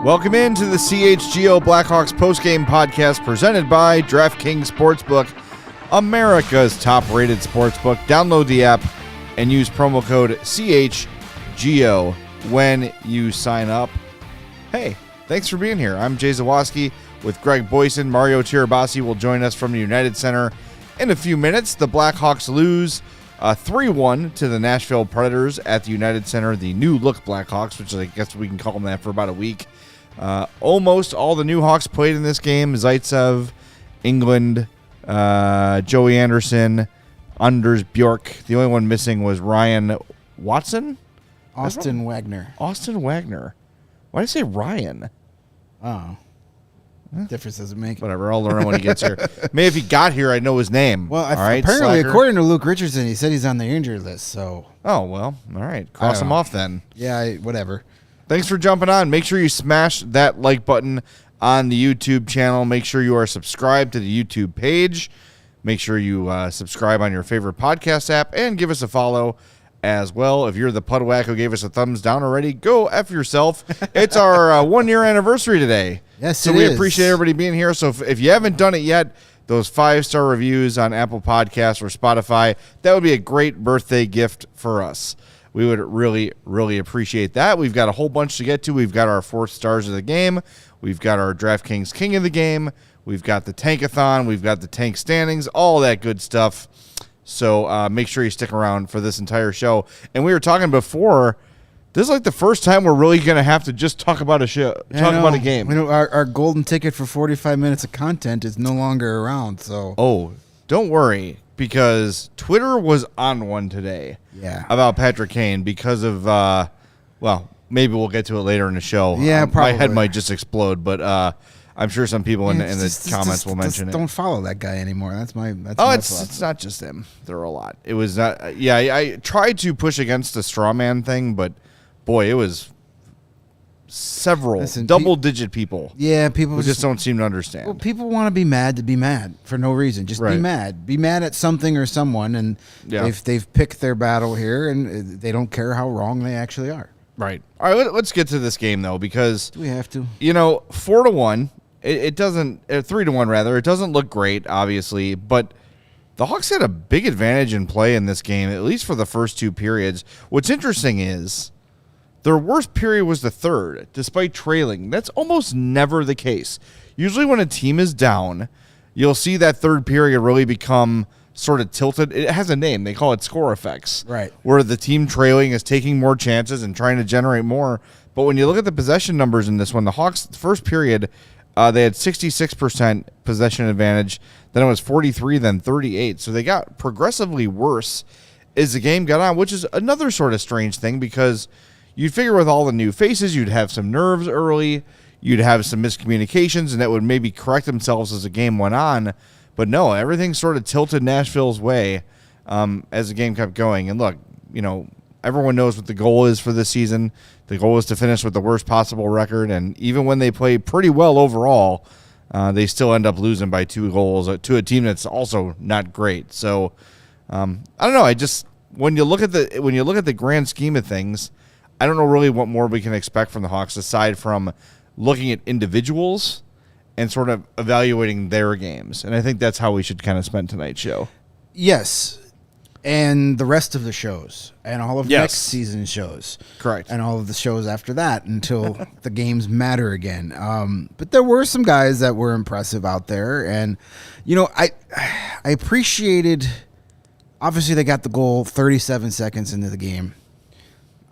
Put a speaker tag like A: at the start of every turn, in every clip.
A: Welcome into the CHGO Blackhawks postgame podcast presented by DraftKings Sportsbook, America's top-rated sportsbook. Download the app and use promo code CHGO when you sign up. Hey, thanks for being here. I'm Jay Zawaski with Greg Boysen. Mario Tirabassi will join us from the United Center in a few minutes. The Blackhawks lose 3-1 to the Nashville Predators at the United Center, the new-look Blackhawks, which I guess we can call them that for about a week. Almost all the new Hawks played in this game. Zaitsev, England, Joey Anderson, Anders Bjork. The only one missing was Ryan Watson?
B: Austin Wagner.
A: Austin Wagner. Why did I say Ryan?
B: Oh. Difference doesn't make.
A: Whatever, I'll learn when he gets here. Maybe if he got here, I'd know his name.
B: Well,
A: all right,
B: apparently,
A: slacker.
B: according to Luke Richardson, he said he's on the injured list, so.
A: Oh, well, all right. Cross him off then.
B: Yeah, whatever.
A: Thanks for jumping on. Make sure you smash that like button on the YouTube channel. Make sure you are subscribed to the YouTube page. Make sure you subscribe on your favorite podcast app and give us a follow as well. If you're the Pudwack who gave us a thumbs down already, go F yourself. It's our 1-year anniversary today.
B: Yes,
A: so
B: it
A: we
B: is.
A: appreciate everybody being here. So if you haven't done it yet, those 5-star reviews on Apple Podcasts or Spotify, that would be a great birthday gift for us. We would really, really appreciate that. We've got a whole bunch to get to. We've got our 4th stars of the game. We've got our DraftKings King of the game. We've got the Tankathon. We've got the tank standings, all that good stuff. So make sure you stick around for this entire show. And we were talking before, this is like the first time we're really going to have to just talk about a show, talk about a game.
B: We know our golden ticket for 45 minutes of content is no longer around. So.
A: Oh, don't worry, because Twitter was on one today.
B: Yeah.
A: About Patrick Kane because of, well, maybe we'll get to it later in the show.
B: Yeah, probably.
A: My head might just explode, but I'm sure some people in the comments will mention it.
B: Don't follow that guy anymore. That's my
A: it's not just him. There are a lot. It was not. I tried to push against the straw man thing, but boy, it was several double-digit people.
B: Yeah, people
A: who just don't seem to understand.
B: Well, people want to be mad for no reason. Just
A: right.
B: Be mad. Be mad at something or someone, and they've picked their battle here, and they don't care how wrong they actually are.
A: Right. All right. Let's get to this game though, because
B: do we have to.
A: 4-1. It doesn't 3-1 rather. It doesn't look great, obviously, but the Hawks had a big advantage in play in this game, at least for the first two periods. What's interesting is their worst period was the third, despite trailing. That's almost never the case. Usually when a team is down, you'll see that third period really become sort of tilted. It has a name. They call it score effects.
B: Right.
A: Where the team trailing is taking more chances and trying to generate more. But when you look at the possession numbers in this one, the Hawks, the first period, they had 66% possession advantage. Then it was 43, then 38. So they got progressively worse as the game got on, which is another sort of strange thing because you'd figure with all the new faces, you'd have some nerves early, you'd have some miscommunications, and that would maybe correct themselves as the game went on. But no, everything sort of tilted Nashville's way as the game kept going. And look, everyone knows what the goal is for this season. The goal is to finish with the worst possible record, and even when they play pretty well overall, they still end up losing by 2 goals to a team that's also not great. So I don't know. When you look at the grand scheme of things, I don't know really what more we can expect from the Hawks aside from looking at individuals and sort of evaluating their games. And I think that's how we should kind of spend tonight's show.
B: Yes. And the rest of the shows and all of next season's shows.
A: Correct.
B: And all of the shows after that until the games matter again. But there were some guys that were impressive out there. And, I appreciated, obviously they got the goal 37 seconds into the game.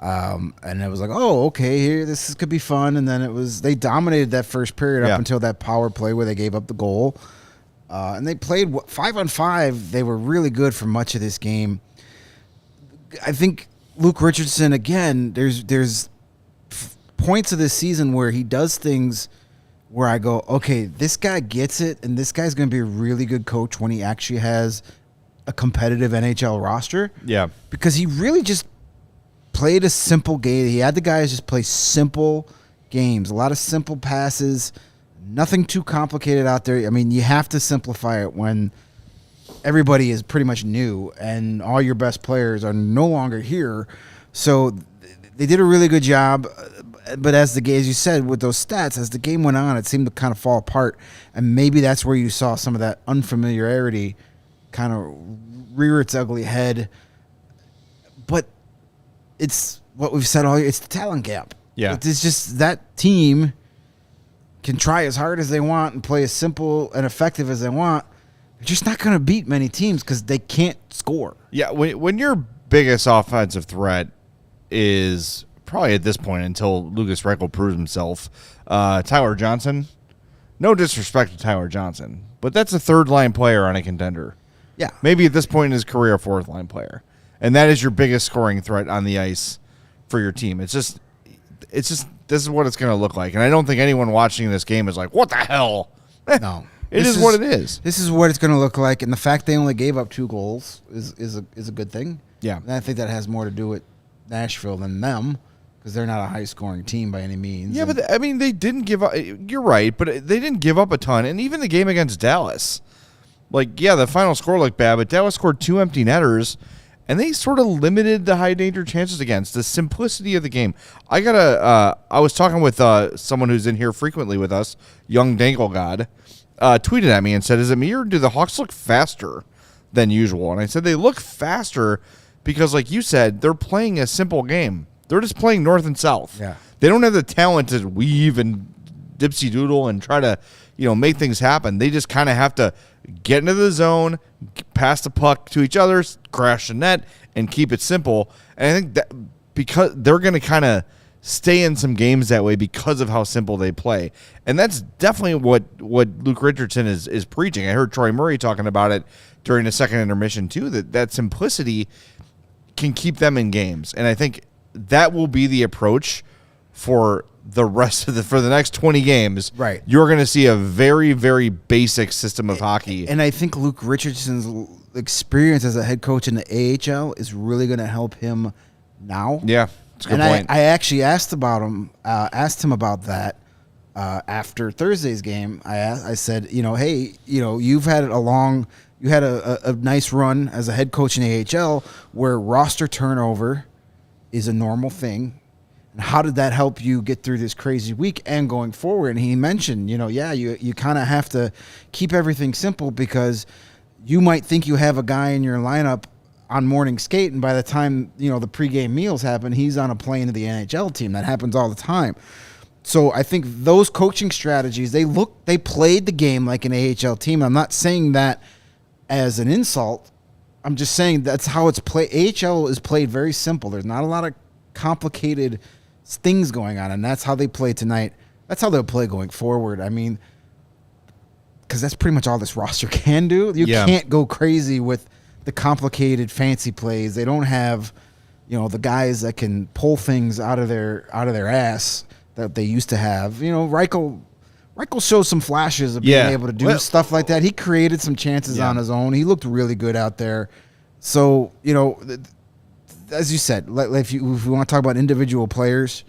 B: And it was like, oh, okay, here, this could be fun. And then they dominated that first period up until that power play where they gave up the goal. And they played 5-on-5. They were really good for much of this game. I think Luke Richardson, again, there's points of this season where he does things where I go, okay, this guy gets it, and this guy's going to be a really good coach when he actually has a competitive NHL roster.
A: Yeah.
B: Because he really just played a simple game. He had the guys just play simple games, a lot of simple passes. Nothing too complicated out there. I mean, you have to simplify it when everybody is pretty much new and all your best players are no longer here. So they did a really good job. but as you said, with those stats, as the game went on, it seemed to kind of fall apart. And maybe that's where you saw some of that unfamiliarity kind of rear its ugly head. But it's what we've said all year. It's the talent gap.
A: Yeah.
B: It's just that team can try as hard as they want and play as simple and effective as they want. They're just not going to beat many teams because they can't score.
A: Yeah, when your biggest offensive threat is probably at this point until Lukas Reichel proves himself, Tyler Johnson. No disrespect to Tyler Johnson, but that's a third-line player on a contender.
B: Yeah.
A: Maybe at this point in his career, a fourth-line player. And that is your biggest scoring threat on the ice for your team. It's just this is what it's going to look like. And I don't think anyone watching this game is like, what the hell?
B: No.
A: It is what it is.
B: This is what it's going to look like. And the fact they only gave up 2 goals is a good thing.
A: Yeah.
B: And I think that has more to do with Nashville than them because they're not a high-scoring team by any means.
A: Yeah, but I mean, they didn't give up. You're right, but they didn't give up a ton. And even the game against Dallas, like, yeah, the final score looked bad, but Dallas scored 2 empty netters, and they sort of limited the high-danger chances against the simplicity of the game. I was talking with someone who's in here frequently with us, Young Dangle God, tweeted at me and said, is it me or do the Hawks look faster than usual? And I said they look faster because, like you said, they're playing a simple game. They're just playing north and south.
B: Yeah.
A: They don't have the talent to weave and dipsy doodle and try to, make things happen. They just kind of have to get into the zone, pass the puck to each other, crash the net, and keep it simple. And I think that because they're going to kind of stay in some games that way because of how simple they play. And that's definitely what Luke Richardson is preaching. I heard Troy Murray talking about it during the second intermission too, that simplicity can keep them in games. And I think that will be the approach for the rest of for the next 20 games.
B: Right.
A: You're going to see a very, very basic system of hockey.
B: And I think Luke Richardson's experience as a head coach in the AHL is really going to help him now.
A: Yeah, that's a good point.
B: I actually asked him about that after Thursday's game. I said, hey, you've had you had a nice run as a head coach in the AHL where roster turnover is a normal thing. And how did that help you get through this crazy week and going forward? And he mentioned, you kind of have to keep everything simple because you might think you have a guy in your lineup on morning skate, and by the time, the pregame meals happen, he's on a plane to the NHL team. That happens all the time. So I think those coaching strategies, they played the game like an AHL team. I'm not saying that as an insult. I'm just saying that's how it's played. AHL is played very simple. There's not a lot of complicated things going on, and that's how they play tonight. That's how they'll play going forward. I mean, because that's pretty much all this roster can do. You can't go crazy with the complicated fancy plays. They don't have, the guys that can pull things out of their ass that they used to have. Reichel showed some flashes of being able to do stuff like that. He created some chances on his own. He looked really good out there. So, as you said, if we want to talk about individual players,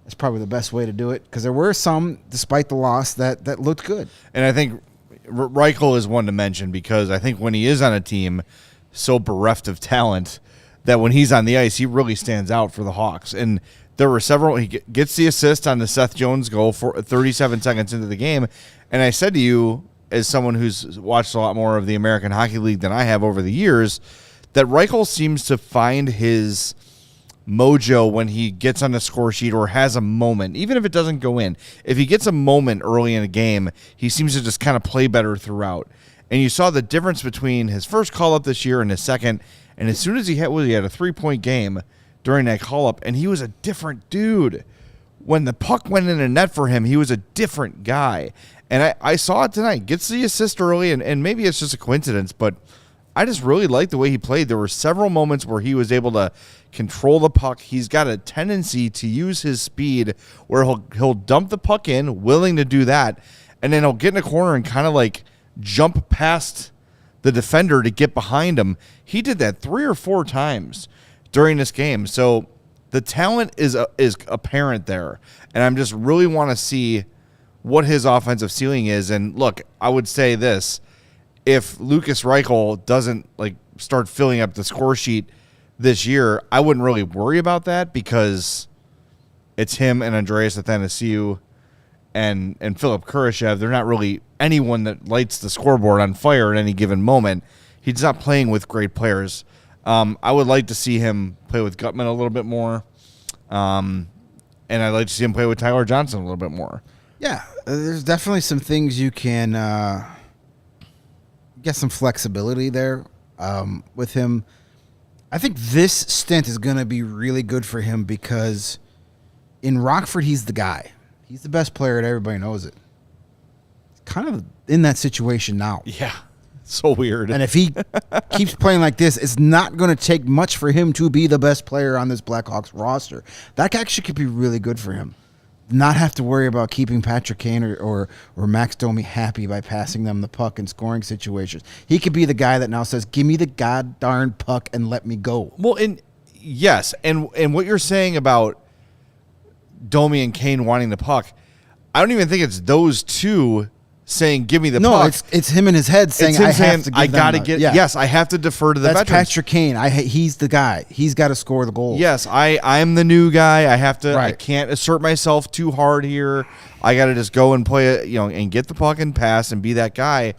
B: that's probably the best way to do it because there were some, despite the loss, that looked good.
A: And I think Reichel is one to mention because I think when he is on a team so bereft of talent that when he's on the ice, he really stands out for the Hawks. And there were several. He gets the assist on the Seth Jones goal for 37 seconds into the game. And I said to you, as someone who's watched a lot more of the American Hockey League than I have over the years, that Reichel seems to find his mojo when he gets on the score sheet or has a moment, even if it doesn't go in. If he gets a moment early in a game, he seems to just kind of play better throughout. And you saw the difference between his first call-up this year and his second. And as soon as he had a 3-point game during that call-up, and he was a different dude. When the puck went in a net for him, he was a different guy. And I saw it tonight. Gets the assist early, and maybe it's just a coincidence, but I just really liked the way he played. There were several moments where he was able to control the puck. He's got a tendency to use his speed where he'll dump the puck in, willing to do that, and then he'll get in a corner and kind of like jump past the defender to get behind him. He did that 3 or 4 times during this game. So the talent is apparent there, and I'm just really want to see what his offensive ceiling is. And look, I would say this. If Lukas Reichel doesn't start filling up the score sheet this year, I wouldn't really worry about that because it's him and Andreas Athanasiou and Philip Kurashev. They're not really anyone that lights the scoreboard on fire at any given moment. He's not playing with great players. I would like to see him play with Gutman a little bit more. And I'd like to see him play with Tyler Johnson a little bit more.
B: Yeah, there's definitely some things you can get some flexibility there with him. I think this stint is going to be really good for him because in Rockford, he's the guy. He's the best player, and everybody knows it. He's kind of in that situation now.
A: Yeah, so weird.
B: And if he keeps playing like this, it's not going to take much for him to be the best player on this Blackhawks roster. That actually could be really good for him. Not have to worry about keeping Patrick Kane or Max Domi happy by passing them the puck in scoring situations. He could be the guy that now says, give me the goddamn puck and let me go.
A: Well, and yes, and what you're saying about Domi and Kane wanting the puck, I don't even think it's those two saying, give me the puck.
B: No, it's him in his head saying, I have to give them the,
A: yes, I have to defer to the
B: That's
A: veterans.
B: Patrick Kane. He's the guy. He's got to score the goal.
A: Yes, I'm the new guy. I have to.
B: Right.
A: I can't assert myself too hard here. I got to just go and play it, and get the puck and pass and be that guy.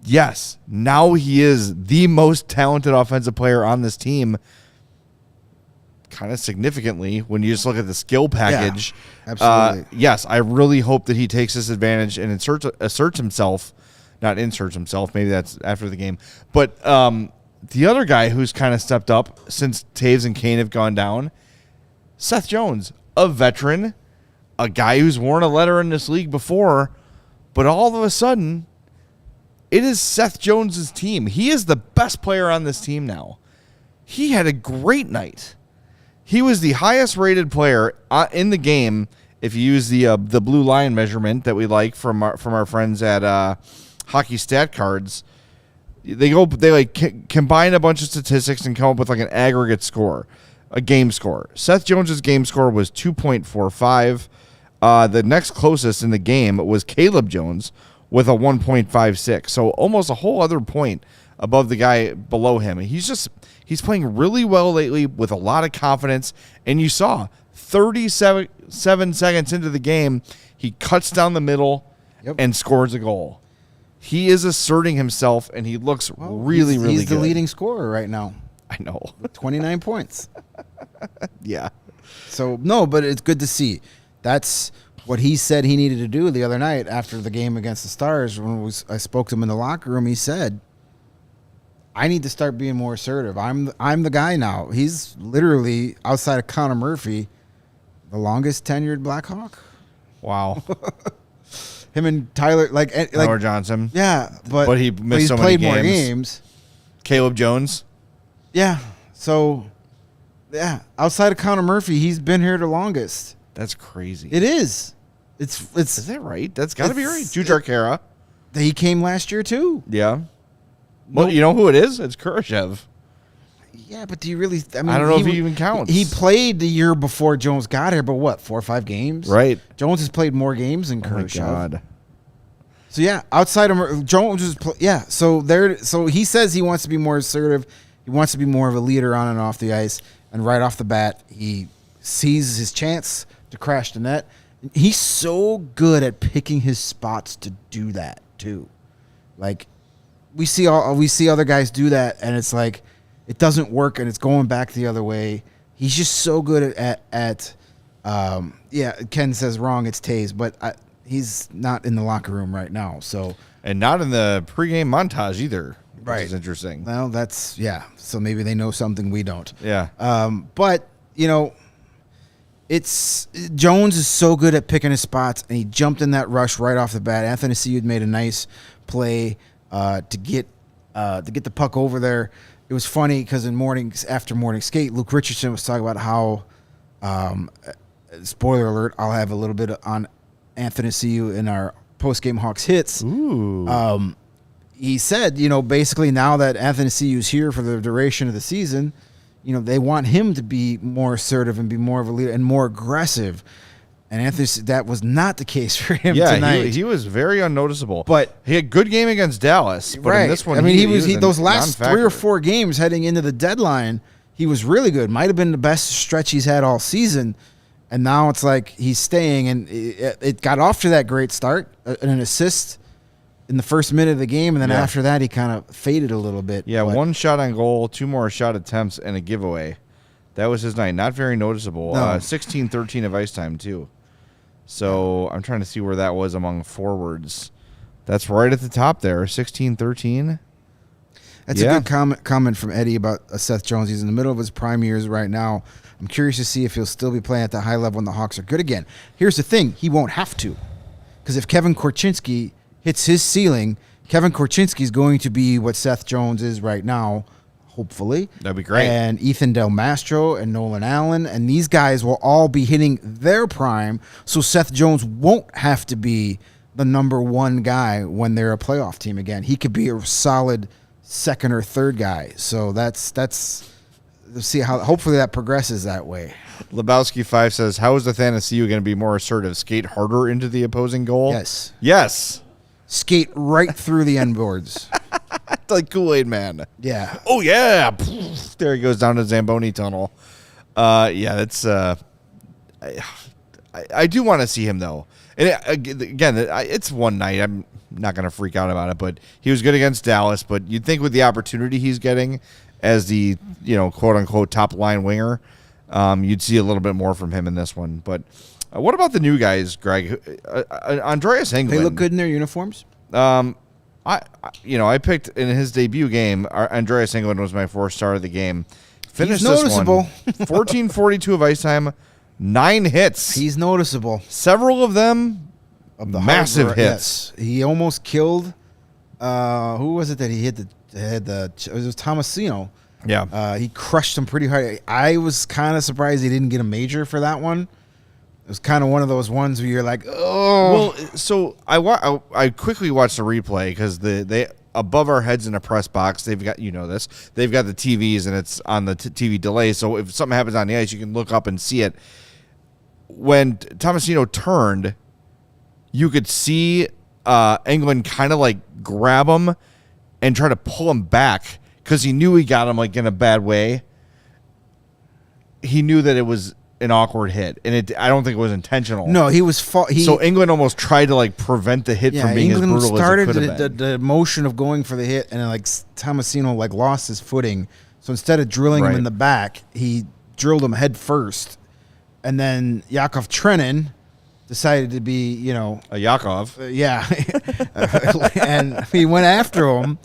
A: Yes, now he is the most talented offensive player on this team. Kind of significantly when you just look at the skill package.
B: Yeah, absolutely.
A: Yes, I really hope that he takes this advantage and asserts himself. Not inserts himself. Maybe that's after the game. But the other guy who's kind of stepped up since Taves and Kane have gone down, Seth Jones, a veteran, a guy who's worn a letter in this league before, but all of a sudden, it is Seth Jones's team. He is the best player on this team now. He had a great night. He was the highest rated player in the game. If you use the blue line measurement that we like from our friends at Hockey Stat Cards, they combine a bunch of statistics and come up with like an aggregate score, a game score. Seth Jones's game score was 2.45. The next closest in the game was Caleb Jones with a 1.56. So almost a whole other point above the guy below him. He's playing really well lately with a lot of confidence. And you saw 37 seconds into the game, he cuts down the middle and scores a goal. He is asserting himself, and he looks really good.
B: He's the leading scorer right now.
A: I know.
B: 29 points.
A: Yeah.
B: So, no, but it's good to see. That's what he said he needed to do the other night after the game against the Stars. When I spoke to him in the locker room, he said, I need to start being more assertive. I'm the guy now. He's literally, outside of Connor Murphy, the longest tenured Blackhawk.
A: Wow.
B: Him and Tyler,
A: Tyler Johnson.
B: Yeah, but
A: he missed
B: he's
A: so
B: played
A: many
B: more
A: games.
B: games.
A: Caleb Jones.
B: Yeah. So, yeah, outside of Connor Murphy, he's been here the longest.
A: That's crazy.
B: It is. It's.
A: Is that right? That's got to be right. Jujar Kara.
B: He came last year too.
A: Yeah. Well, you know who it is? It's Kurashev.
B: Yeah, but do you really? I mean,
A: I don't know if he even counts.
B: He played the year before Jones got here, but what, 4 or 5 games?
A: Right.
B: Jones has played more games than Kurashev.
A: Oh my God.
B: So yeah, outside of Jones is So he says he wants to be more assertive. He wants to be more of a leader on and off the ice. And right off the bat, he sees his chance to crash the net. He's so good at picking his spots to do that too. Like we see other guys do that, and it's like it doesn't work, and it's going back the other way. He's just so good at Ken says wrong. It's Taze, but he's not in the locker room right now. So
A: and not in the pregame montage either.
B: Right.
A: Which is interesting.
B: Well, that's so maybe they know something we don't.
A: Yeah.
B: But it's Jones is so good at picking his spots, and he jumped in that rush right off the bat. Anthony Seud made a nice play to get the puck over there. It was funny because after morning skate, Luke Richardson was talking about how, spoiler alert, I'll have a little bit on Anthony Seud in our post-game Hawks hits.
A: Ooh.
B: He said, basically now that Anthony Seud's here for the duration of the season, they want him to be more assertive and be more of a leader and more aggressive. And Anthony, that was not the case for him tonight.
A: He was very unnoticeable.
B: But
A: he had a good game against Dallas. But in this one,
B: he was those last
A: non-factor.
B: 3 or 4 games heading into the deadline, he was really good. Might have been the best stretch he's had all season. And now it's like he's staying, and it got off to that great start, an assist in the first minute of the game, and then after that he kind of faded a little bit.
A: Yeah, 1 shot on goal, 2 more shot attempts, and a giveaway. That was his night. Not very noticeable. 16-13 of ice time, too. So I'm trying to see where that was among forwards. That's right at the top there, 16-13.
B: That's a good comment from Eddie about Seth Jones. He's in the middle of his prime years right now. I'm curious to see if he'll still be playing at that high level when the Hawks are good again. Here's the thing. He won't have to. Because if Kevin Korchinski hits his ceiling, Kevin Korchinski is going to be what Seth Jones is right now, hopefully.
A: That'd be great.
B: And Ethan Del Mastro and Nolan Allen. And these guys will all be hitting their prime, so Seth Jones won't have to be the number one guy when they're a playoff team again. He could be a solid second or third guy. So that's let's see how. Hopefully that progresses that way.
A: Lebowski 5 says, "How is the Thanassiou going to be more assertive? Skate harder into the opposing goal?"
B: Yes.
A: Yes.
B: Skate right through the end boards.
A: Like Kool-Aid Man.
B: Yeah.
A: Oh yeah. There he goes down to Zamboni Tunnel. Yeah, that's. I do want to see him though. And again, it's one night. I'm not going to freak out about it, but he was good against Dallas. But you'd think with the opportunity he's getting as the quote unquote top line winger, you'd see a little bit more from him in this one. But what about the new guys, Greg? Andreas Englund.
B: They look good in their uniforms.
A: I picked in his debut game. Andreas Englund was my 4-star of the game. Finished
B: He's noticeable.
A: This one, 14:42 of ice time, 9 hits.
B: He's noticeable.
A: Several of them
B: Of the
A: massive
B: hard-
A: hits.
B: Yes. He almost killed. Who was it that he hit it was Tomasino.
A: Yeah.
B: He crushed him pretty hard. I was kind of surprised he didn't get a major for that one. It was kind of one of those ones where you're like, oh.
A: Well, so I quickly watched the replay because they above our heads in a press box, they've got this. They've got the TVs and it's on the TV delay. So if something happens on the ice, you can look up and see it. When Tomasino turned, you could see Englund kind of like grab him and try to pull him back because he knew he got him like in a bad way. He knew that it was an awkward hit, and I don't think it was intentional.
B: No, he was
A: so Englund almost tried to like prevent the hit from being as brutal
B: started
A: as it could have been.
B: the motion of going for the hit, and then like Tomasino like lost his footing. So instead of drilling him in the back, he drilled him head first, and then Yakov Trenin decided to be
A: a Yakov.
B: And he went after him,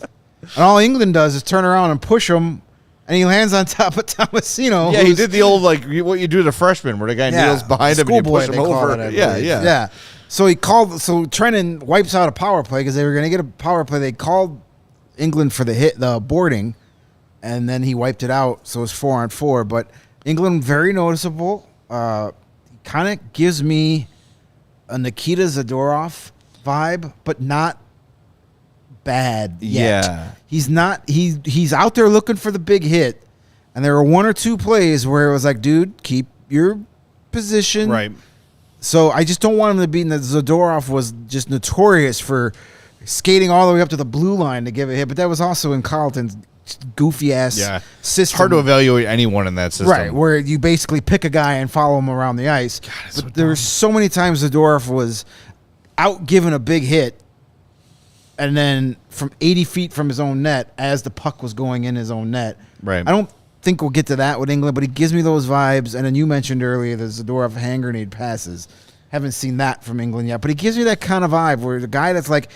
B: and all Englund does is turn around and push him. And he lands on top of Tomasino.
A: Yeah, he did the old what you do to freshmen, where the guy kneels behind him and you push him over.
B: Yeah. So Trennan wipes out a power play because they were going to get a power play. They called Englund for the boarding, and then he wiped it out. So it's 4-on-4. But Englund very noticeable. Kind of gives me a Nikita Zadorov vibe, but not bad yet.
A: Yeah.
B: He's not he's out there looking for the big hit, and there were 1 or 2 plays where it was like, dude, keep your position.
A: Right.
B: So I just don't want him to be. Zadorov was just notorious for skating all the way up to the blue line to give a hit, but that was also in Carlton's goofy ass system.
A: It's hard to evaluate anyone in that system.
B: Right, where you basically pick a guy and follow him around the ice. But there were so many times Zadorov was out giving a big hit, and then from 80 feet from his own net as the puck was going in his own net.
A: Right.
B: I don't think we'll get to that with Englund, but he gives me those vibes. And then you mentioned earlier the Zadorov hand grenade passes. Haven't seen that from Englund yet, but he gives me that kind of vibe where the guy that's like,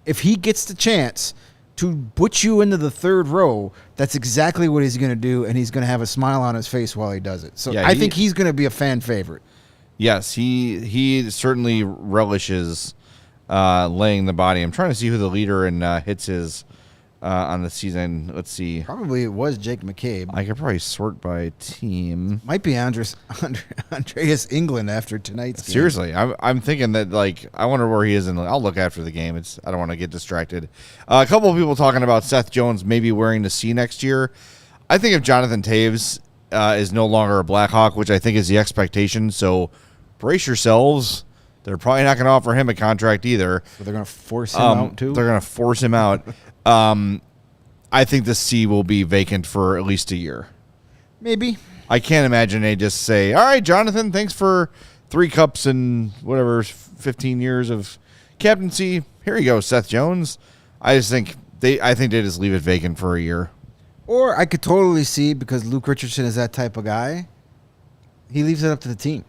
B: if he gets the chance to put you into the third row, that's exactly what he's going to do, and he's going to have a smile on his face while he does it. So I think he's going to be a fan favorite. Yes,
A: he certainly relishes laying the body. I'm trying to see who the leader in hits is on the season. Let's see.
B: Probably it was Jake McCabe.
A: I could probably sort by team.
B: Might be Andreas Englund after tonight's game.
A: Seriously, I'm thinking that I wonder where he is I'll look after the game. I don't want to get distracted. A couple of people talking about Seth Jones maybe wearing the C next year. I think if Jonathan Taves is no longer a Blackhawk, which I think is the expectation, so brace yourselves. They're probably not going to offer him a contract either.
B: So they're going to force him out, too?
A: They're going to force him out. I think the C will be vacant for at least a year.
B: Maybe.
A: I can't imagine they just say, all right, Jonathan, thanks for 3 cups and whatever, 15 years of captaincy. Here you go, Seth Jones. I think they just leave it vacant for a year.
B: Or I could totally see, because Luke Richardson is that type of guy, he leaves it up to the team.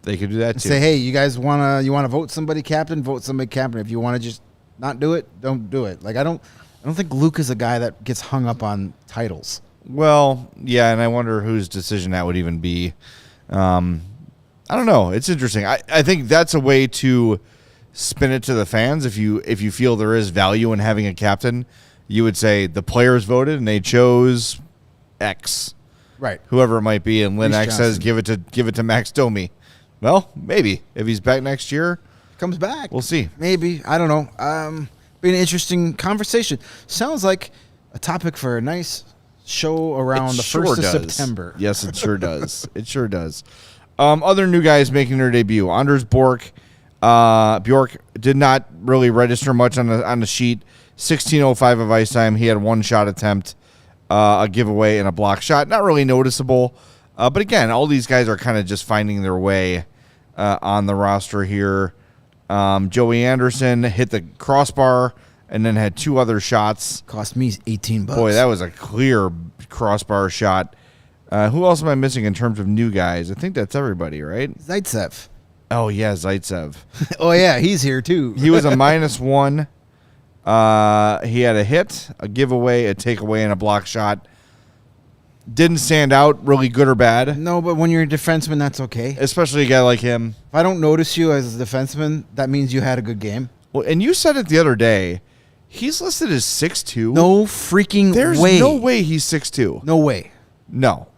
A: They could do that too.
B: Say, hey, you guys wanna vote somebody captain? Vote somebody captain. If you want to just not do it, don't do it. Like I don't think Luke is a guy that gets hung up on titles.
A: Well, yeah, and I wonder whose decision that would even be. I don't know. It's interesting. I think that's a way to spin it to the fans. If you feel there is value in having a captain, you would say the players voted and they chose X,
B: Right?
A: whoever it might be, and Lynn
B: Reese
A: X says give it to Max Domi. Well, maybe if he's back next year,
B: Comes back.
A: we'll see.
B: Maybe. I don't know. Be an interesting conversation. Sounds like a topic for a nice show around the 1st of September.
A: Yes, it sure does. It sure does. Other new guys making their debut. Anders Bjork did not really register much on the sheet. 16:05 of ice time. He had 1 shot attempt, a giveaway, and a block shot. Not really noticeable. But again, all these guys are kind of just finding their way on the roster here. Joey Anderson hit the crossbar and then had 2 other shots.
B: Cost me $18.
A: Boy, that was a clear crossbar shot. Who else am I missing in terms of new guys? I think that's everybody, right?
B: Zaitsev.
A: Oh, yeah, Zaitsev.
B: Oh, yeah, he's here, too.
A: He was a -1. He had a hit, a giveaway, a takeaway, and a block shot. Didn't stand out really good or bad,
B: No, but when you're a defenseman, that's okay.
A: especially a guy like him.
B: If I don't notice you as a defenseman, that means you had a good game.
A: Well, and you said it the other day. He's listed as 6'2".
B: No freaking
A: There's
B: way.
A: no way he's 6'2".
B: No way.
A: No.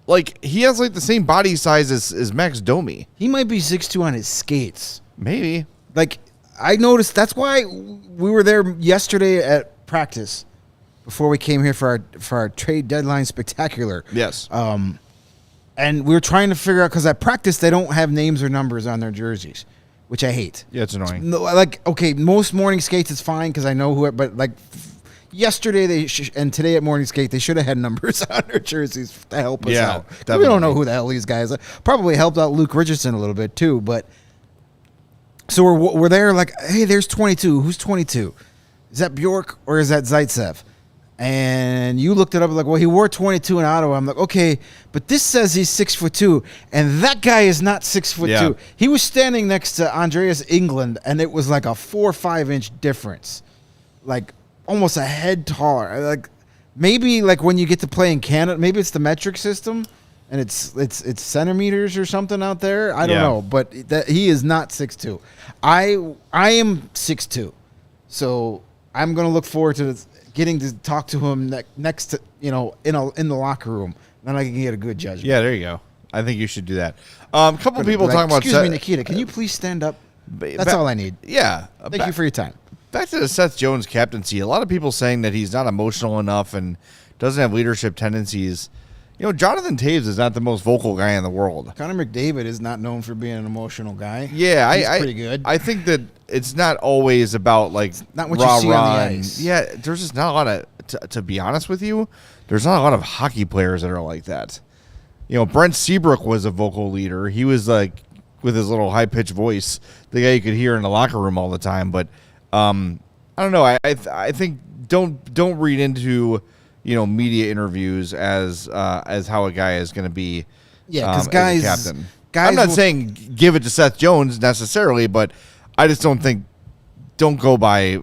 A: Like, he has, like, the same body size as Max Domi.
B: He might be 6'2" on his skates.
A: Maybe.
B: Like, I noticed. That's why we were there yesterday at practice before we came here for our trade deadline spectacular.
A: Yes.
B: And we were trying to figure out, because at practice they don't have names or numbers on their jerseys, which I hate.
A: Yeah, it's annoying.
B: No, like, okay, most morning skates it's fine because I know who. But like yesterday and today at morning skate they should have had numbers on their jerseys to help us out.
A: Definitely.
B: We don't know who the hell these guys are. Probably helped out Luke Richardson a little bit too. But so we're there like, hey, there's 22. Who's 22? Is that Bjork or is that Zaitsev? And you looked it up like, well, he wore 22 in Ottawa. I'm like, okay, but this says he's 6'2", and that guy is not 6'2".
A: Yeah.
B: He was standing next to Andreas England, and it was like a 4 or 5 inch difference, like almost a head taller. Like maybe like when you get to play in Canada, maybe it's the metric system, and it's centimeters or something out there. I don't know, but that he is not 6'2". I am 6'2", so I'm gonna look forward to getting to talk to him next to, in the locker room. Then I can get a good judgment.
A: Yeah, there you go. I think you should do that. A couple people talking about...
B: Excuse me, Nikita. Can you please stand up? That's all I need.
A: Yeah.
B: Thank you for your time.
A: Back to the Seth Jones captaincy. A lot of people saying that he's not emotional enough and doesn't have leadership tendencies. Jonathan Toews is not the most vocal guy in the world.
B: Connor McDavid is not known for being an emotional guy.
A: Yeah,
B: He's pretty good.
A: I think that it's not always about like
B: not what you see on the ice.
A: Yeah, there's just not a lot of. To be honest with you, there's not a lot of hockey players that are like that. Brent Seabrook was a vocal leader. He was like with his little high pitched voice, the guy you could hear in the locker room all the time. But I don't know. I think don't read into media interviews as how a guy is going to be.
B: Yeah, because
A: guys, captain. I'm not saying give it to Seth Jones necessarily, but I just don't go by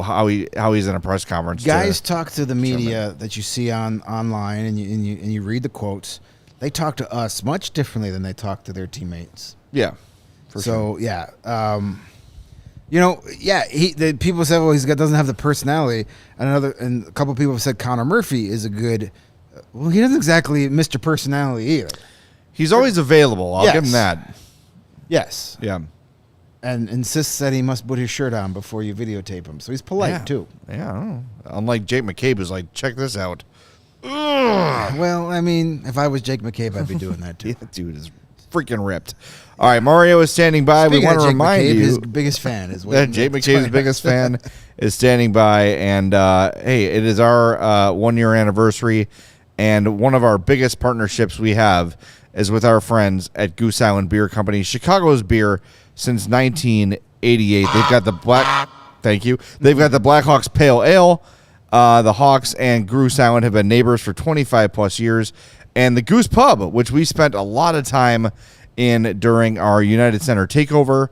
A: how he's in a press conference.
B: Guys talk to the media that you see online and you read the quotes. They talk to us much differently than they talk to their teammates.
A: Yeah.
B: People said, well, doesn't have the personality. And a couple of people have said Connor Murphy is a good. Well, he doesn't exactly Mr. Personality either.
A: He's always available. I'll give him that.
B: Yes.
A: Yeah.
B: And insists that he must put his shirt on before you videotape him. So he's polite too.
A: Yeah. I don't know. Unlike Jake McCabe, who's like, check this out.
B: Well, I mean, if I was Jake McCabe, I'd be doing that too.
A: That dude is freaking ripped. All right, Mario is standing by.
B: Speaking
A: we want to remind
B: McCabe,
A: you,
B: his biggest fan is
A: that Jake McCabe's biggest fan is standing by, and hey, it is our 1 year anniversary, And one of our biggest partnerships we have is with our friends at Goose Island Beer Company, Chicago's beer since 1988. They've got the They've got the Blackhawks Pale Ale. The Hawks and Goose Island have been neighbors for 25 plus years. And the Goose Pub, which we spent a lot of time in during our United Center takeover.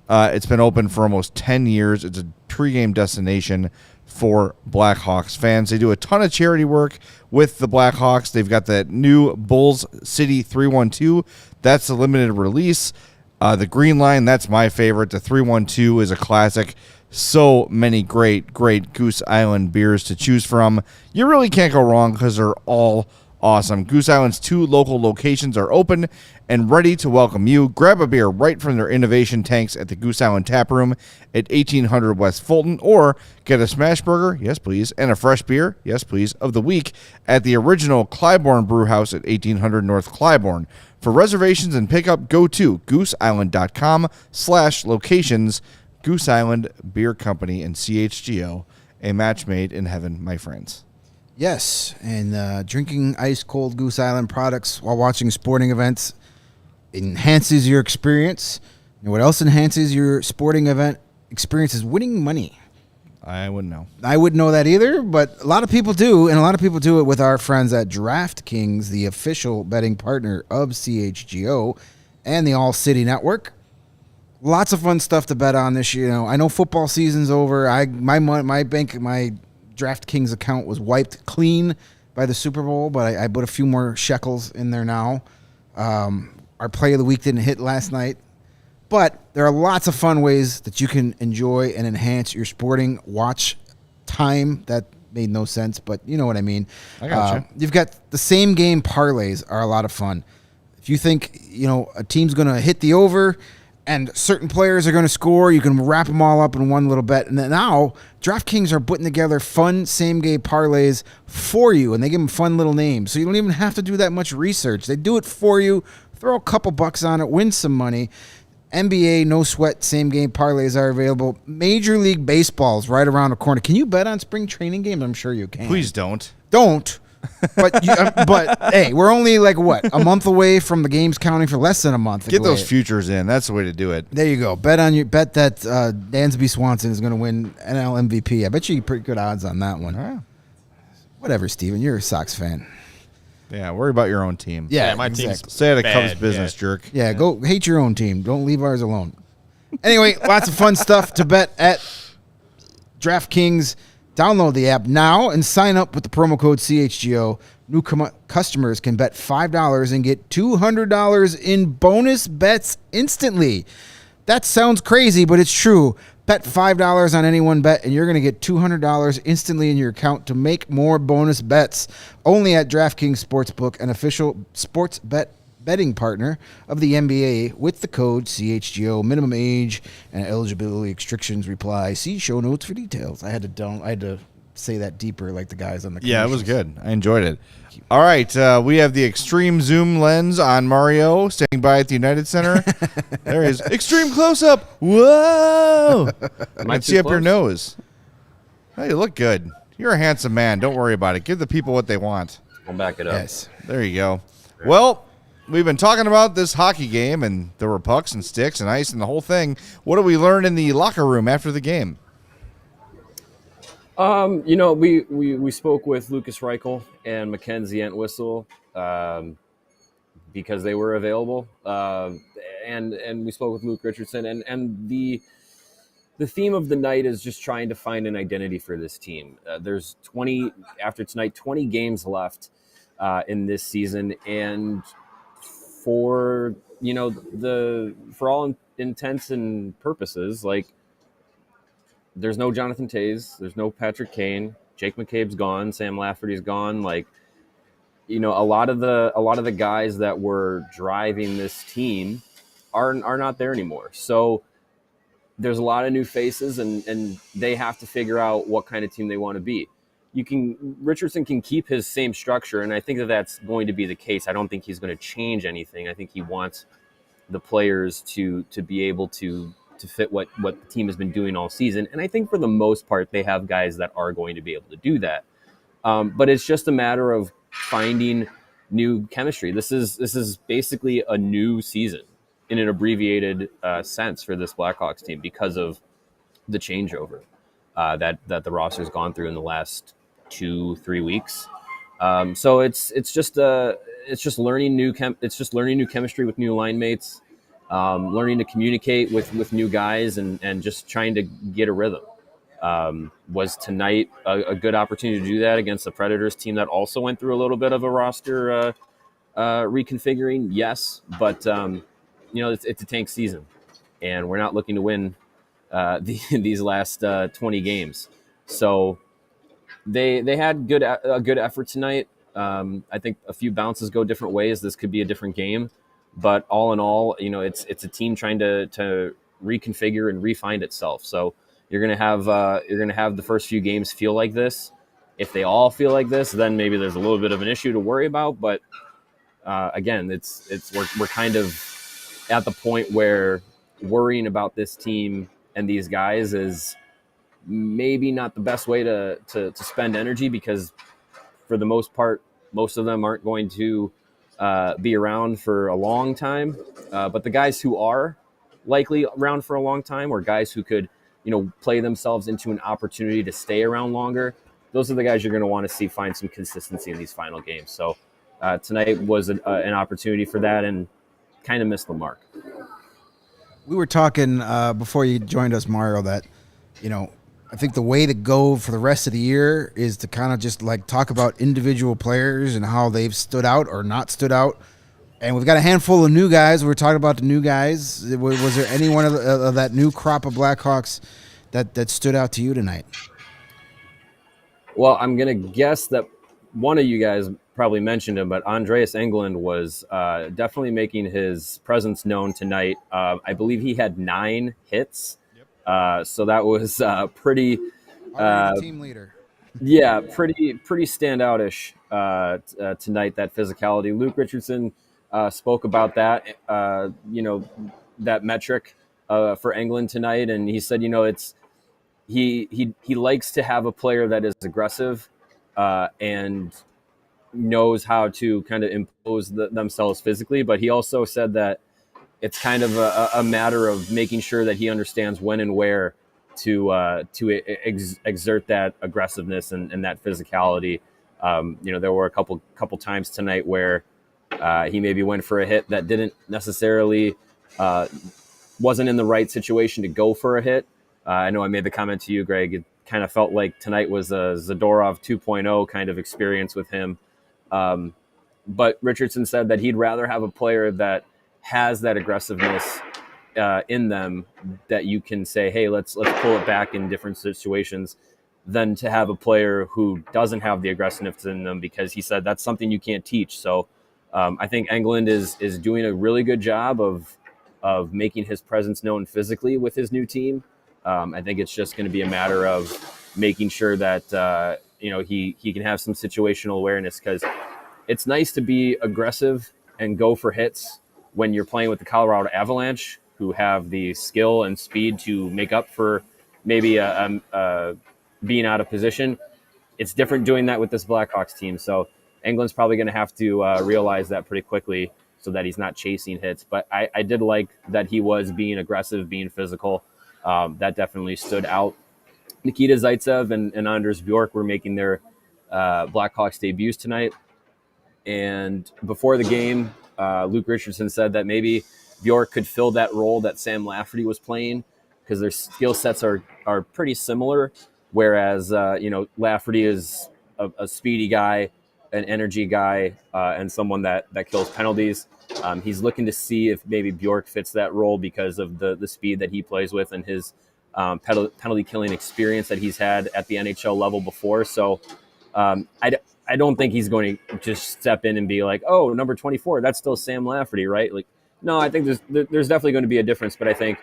A: It's been open for almost 10 years. It's a pregame destination for Blackhawks fans. They do a ton of charity work with the Blackhawks. They've got that new Bulls City 312. That's the limited release. The Green Line, that's my favorite. The 312 is a classic. So many great Goose Island beers to choose from. You really can't go wrong because they're all awesome. Goose Island's 2 local locations are open and ready to welcome you. Grab a beer right from their innovation tanks at the Goose Island Tap Room at 1800 West Fulton, or get a smash burger, yes please, and a fresh beer, yes please, of the week at the original Clybourne Brew House at 1800 North Clybourne. For reservations and pickup, go to gooseisland.com/locations. Goose Island Beer Company and CHGO, a match made in heaven, my friends.
B: Yes, and drinking ice-cold Goose Island products while watching sporting events enhances your experience. And what else enhances your sporting event experience is winning money.
A: I wouldn't know.
B: I wouldn't know that either, but a lot of people do, and a lot of people do it with our friends at DraftKings, the official betting partner of CHGO and the All City Network. Lots of fun stuff to bet on this year. You know, I know football season's over. My DraftKings account was wiped clean by the Super Bowl, but I put a few more shekels in there now. Our play of the week didn't hit last night, but there are lots of fun ways that you can enjoy and enhance your sporting watch time. That made no sense, but you know what I mean.
A: I gotcha.
B: You've got the same game parlays are a lot of fun. If you think a team's going to hit the over and certain players are going to score, you can wrap them all up in one little bet. And then now, DraftKings are putting together fun same-game parlays for you, and they give them fun little names. So you don't even have to do that much research. They do it for you. Throw a couple bucks on it, win some money. NBA, no sweat, same-game parlays are available. Major League Baseball's right around the corner. Can you bet on spring training games? I'm sure you can.
A: Please don't.
B: Don't. But hey, we're only like a month away from the games counting for less than a month.
A: Get those futures in. That's the way to do it.
B: There you go. Bet that Dansby Swanson is going to win NL MVP. I bet you pretty good odds on that one.
A: Huh.
B: Whatever, Steven. You're a Sox fan.
A: Yeah, worry about your own team.
C: Yeah, my team's
A: Stay out of
C: bad,
A: Cubs business,
C: yeah.
A: jerk.
B: Yeah, go hate your own team. Don't leave ours alone. Anyway, lots of fun stuff to bet at DraftKings. Download the app now and sign up with the promo code CHGO. New customers can bet $5 and get $200 in bonus bets instantly. That sounds crazy, but it's true. Bet $5 on any one bet, and you're going to get $200 instantly in your account to make more bonus bets. Only at DraftKings Sportsbook, an official sports betting partner of the NBA, with the code CHGO. Minimum age and eligibility restrictions apply. See show notes for details. I had to say that deeper like the guys on the
A: Yeah, it was
B: commercials.
A: good. I enjoyed it. All right, we have the extreme zoom lens on Mario standing by at the United Center. There he is. Extreme close-up. Whoa. I can see up your nose. Hey, you look good. You're a handsome man. Don't worry about it. Give the people what they want.
C: I'll back it up.
B: Yes.
A: There you go. Well, we've been talking about this hockey game, and there were pucks and sticks and ice and the whole thing. What did we learn in the locker room after the game?
C: We spoke with Lucas Reichel and Mackenzie Entwistle because they were available, and we spoke with Luke Richardson, and the theme of the night is just trying to find an identity for this team. There's 20 after tonight, 20 games left in this season, and for all intents and purposes, like, there's no Jonathan Toews, there's no Patrick Kane, Jake McCabe's gone, Sam Lafferty's gone. Like, a lot of the guys that were driving this team are not there anymore. So there's a lot of new faces, and they have to figure out what kind of team they want to be. Richardson can keep his same structure, and I think that's going to be the case. I don't think he's going to change anything. I think he wants the players to be able to fit what the team has been doing all season. And I think for the most part, they have guys that are going to be able to do that. But it's just a matter of finding new chemistry. This is basically a new season in an abbreviated sense for this Blackhawks team because of the changeover that the roster's gone through in the last 2-3 weeks. So it's just learning new chemistry with new line mates, learning to communicate with new guys, and just trying to get a rhythm. Was tonight a good opportunity to do that against the Predators team that also went through a little bit of a roster reconfiguring? Yes, but it's a tank season, and we're not looking to win these last 20 games. So they had a good effort tonight. I think a few bounces go different ways. This could be a different game, but all in all, it's a team trying to reconfigure and refine itself. So you're gonna have the first few games feel like this. If they all feel like this, then maybe there's a little bit of an issue to worry about. But again, we're kind of at the point where worrying about this team and these guys is maybe not the best way to spend energy, because for the most part, most of them aren't going to be around for a long time. But the guys who are likely around for a long time, or guys who could, play themselves into an opportunity to stay around longer, those are the guys you're going to want to see find some consistency in these final games. So tonight was an opportunity for that, and kind of missed the mark.
B: We were talking before you joined us, Mario, that, I think the way to go for the rest of the year is to kind of just talk about individual players and how they've stood out or not stood out. And we've got a handful of new guys. We're talking about the new guys. Was there any one of that new crop of Blackhawks that stood out to you tonight?
C: Well, I'm going to guess that one of you guys probably mentioned him, but Andreas Englund was definitely making his presence known tonight. I believe he had 9 hits. So that was pretty
B: team leader.
C: Yeah, pretty standout-ish tonight, that physicality. Luke Richardson spoke about that, that metric for Englund tonight, and he said, he likes to have a player that is aggressive and knows how to kind of impose themselves physically, but he also said that it's kind of a matter of making sure that he understands when and where to exert that aggressiveness and that physicality. There were a couple times tonight where he maybe went for a hit that didn't necessarily wasn't in the right situation to go for a hit. I know I made the comment to you, Greg. It kind of felt like tonight was a Zadorov 2.0 kind of experience with him. But Richardson said that he'd rather have a player that has that aggressiveness in them, that you can say, hey, let's pull it back in different situations, than to have a player who doesn't have the aggressiveness in them, because he said that's something you can't teach. So I think Englund is doing a really good job of making his presence known physically with his new team. I think it's just going to be a matter of making sure that he can have some situational awareness, because it's nice to be aggressive and go for hits when you're playing with the Colorado Avalanche, who have the skill and speed to make up for maybe being out of position. It's different doing that with this Blackhawks team. So Englund's probably going to have to realize that pretty quickly, so that he's not chasing hits. But I did like that he was being aggressive, being physical. That definitely stood out. Nikita Zaitsev and Anders Bjork were making their Blackhawks debuts tonight. And before the game, Luke Richardson said that maybe Bjork could fill that role that Sam Lafferty was playing, because their skill sets are pretty similar. Whereas, Lafferty is a speedy guy, an energy guy, and someone that kills penalties. He's looking to see if maybe Bjork fits that role because of the speed that he plays with and his penalty killing experience that he's had at the NHL level before. So I don't think he's going to just step in and be like, oh, number 24, that's still Sam Lafferty, right? No, I think there's definitely going to be a difference. But I think,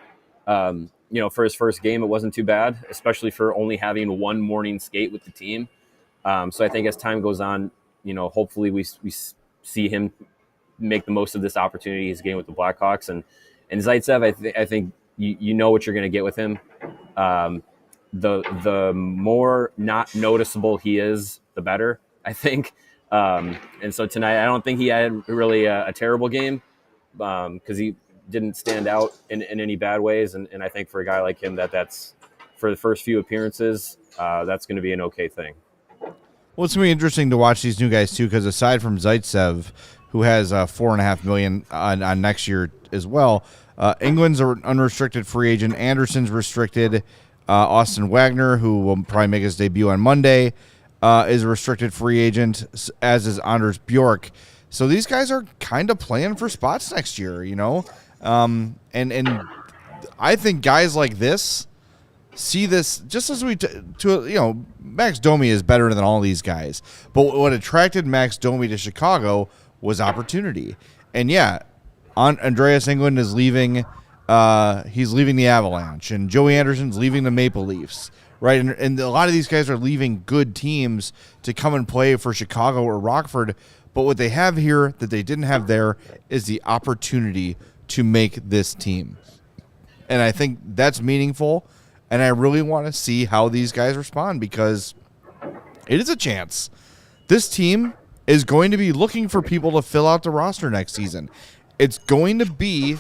C: for his first game, it wasn't too bad, especially for only having one morning skate with the team. So I think as time goes on, hopefully we see him make the most of this opportunity he's getting with the Blackhawks. And Zaitsev, I think you know what you're going to get with him. The more not noticeable he is, the better, I think. And so tonight, I don't think he had really a terrible game because he didn't stand out in any bad ways. And I think for a guy like him, that's for the first few appearances, that's going to be an okay thing.
A: Well, it's going to be interesting to watch these new guys, too, because aside from Zaitsev, who has $4.5 million on next year as well, England's an unrestricted free agent. Anderson's restricted. Austin Wagner, who will probably make his debut on Monday, is a restricted free agent, as is Anders Bjork. So these guys are kind of playing for spots next year, you know? And I think guys like this see this just as Max Domi is better than all these guys. But what attracted Max Domi to Chicago was opportunity. And yeah, Andreas Englund is leaving. He's leaving the Avalanche, and Joey Anderson's leaving the Maple Leafs, right? And a lot of these guys are leaving good teams to come and play for Chicago or Rockford. But what they have here that they didn't have there is the opportunity to make this team. And I think that's meaningful. And I really want to see how these guys respond because it is a chance. This team is going to be looking for people to fill out the roster next season. It's going to be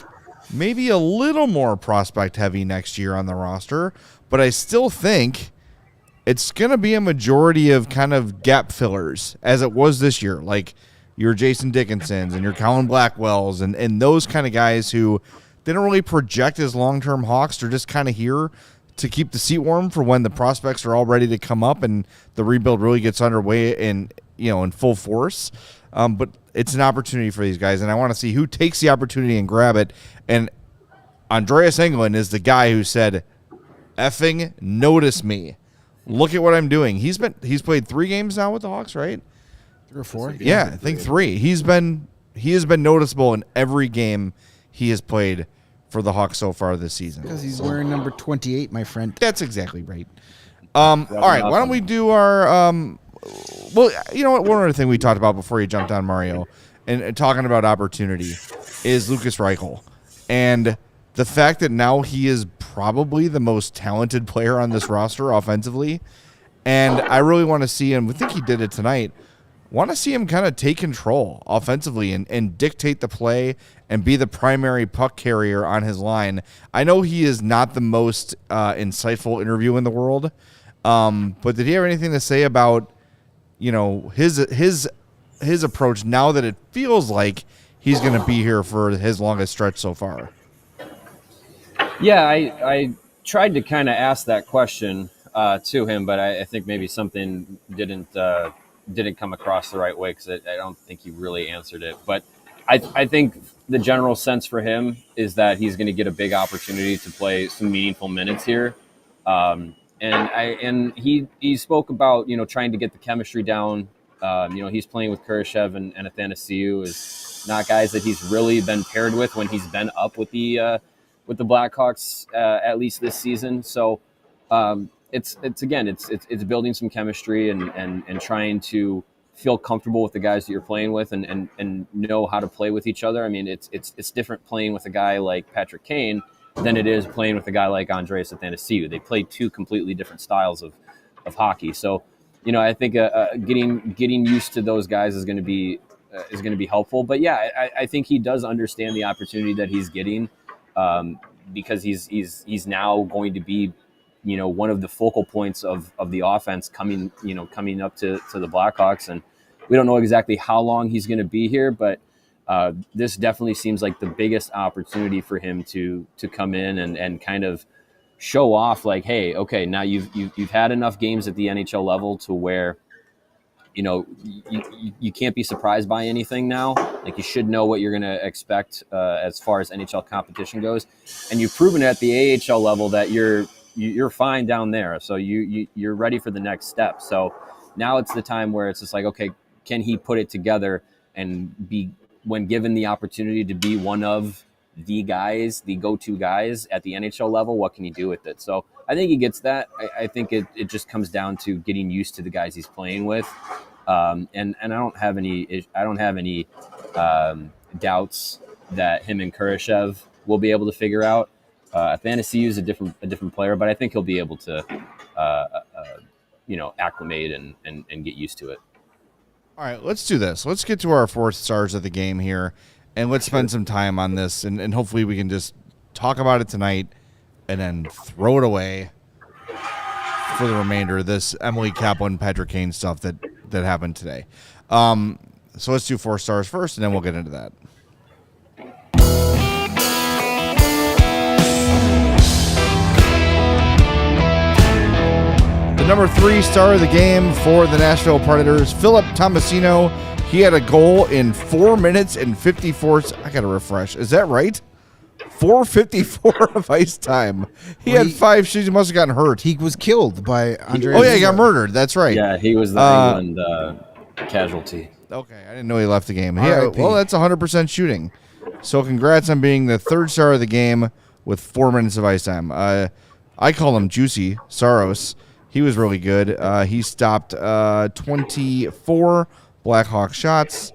A: maybe a little more prospect heavy next year on the roster, but I still think it's going to be a majority of kind of gap fillers as it was this year, like your Jason Dickinsons and your Colin Blackwells and those kind of guys who they don't really project as long-term Hawks. They're just kind of here to keep the seat warm for when the prospects are all ready to come up and the rebuild really gets underway in full force. But it's an opportunity for these guys, and I want to see who takes the opportunity and grab it. And Andreas Englund is the guy who said, effing notice me. Look at what I'm doing. He's played 3 games now with the Hawks, right?
B: 3 or 4?
A: Yeah, I think 3. He has been noticeable in every game he has played for the Hawks so far this season.
B: Because he's wearing number 28, my friend.
A: That's exactly right. All right, why don't we do our well, you know what? One other thing we talked about before you jumped on Mario and talking about opportunity is Lucas Reichel. And the fact that now he is probably the most talented player on this roster offensively. And I really want to see him. I think he did it tonight. Want to see him kind of take control offensively and dictate the play and be the primary puck carrier on his line. I know he is not the most insightful interview in the world, but did he have anything to say about his approach now that it feels like he's going to be here for his longest stretch so far?
C: Yeah, I tried to kind of ask that question to him, but I think maybe something didn't come across the right way because I don't think he really answered it. But I think the general sense for him is that he's going to get a big opportunity to play some meaningful minutes here. And he spoke about, trying to get the chemistry down. He's playing with Kurashev and Athanasiou is not guys that he's really been paired with when he's been up with the Blackhawks, at least this season. So it's building some chemistry and trying to feel comfortable with the guys that you're playing with and know how to play with each other. I mean, it's different playing with a guy like Patrick Kane than it is playing with a guy like Andreas Athanasiou. They play 2 completely different styles of hockey. So, I think getting used to those guys is going to be helpful. But yeah, I think he does understand the opportunity that he's getting because he's now going to be, one of the focal points of the offense coming up to the Blackhawks. And we don't know exactly how long he's going to be here, but this definitely seems like the biggest opportunity for him to come in and kind of show off like, hey, okay, now you've had enough games at the NHL level to where, you can't be surprised by anything now. Like, you should know what you're going to expect as far as NHL competition goes. And you've proven at the AHL level that you're fine down there. So you're ready for the next step. So now it's the time where it's just like, okay, can he put it together and be, when given the opportunity to be one of the guys, the go-to guys at the NHL level, what can he do with it? So I think he gets that. I think it just comes down to getting used to the guys he's playing with. And I don't have any doubts that him and Kurashev will be able to figure out. Athanasiou is a different player, but I think he'll be able to, acclimate and get used to it.
A: All right, let's do this. Let's get to our 4th stars of the game here, and let's spend some time on this, and hopefully we can just talk about it tonight and then throw it away for the remainder of this Emily Kaplan, Patrick Kane stuff that happened today. So let's do 4 stars first, and then we'll get into that. The number 3 star of the game for the Nashville Predators, Philip Tomasino. He had a goal in 4 minutes and 54. I got to refresh. Is that right? 4:54 of ice time. He had 5 shots. He must have gotten hurt.
B: He was killed by Andre.
A: Oh, yeah, he got murdered. That's right.
C: Yeah, he was the England casualty.
A: Okay, I didn't know he left the game. Yeah, well, that's 100% shooting. So congrats on being the 3rd star of the game with 4 minutes of ice time. I call him Juicy Saros. He was really good. He stopped 24 Blackhawks shots.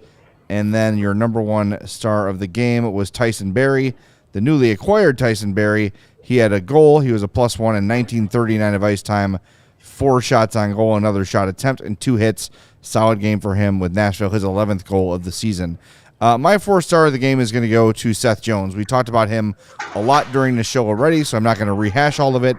A: And then your number 1 star of the game was Tyson Barrie, the newly acquired Tyson Barrie. He had a goal. He was a +1 in 1939 of ice time, 4 shots on goal, another shot attempt, and 2 hits. Solid game for him with Nashville, his 11th goal of the season. My 4th star of the game is going to go to Seth Jones. We talked about him a lot during the show already, so I'm not going to rehash all of it,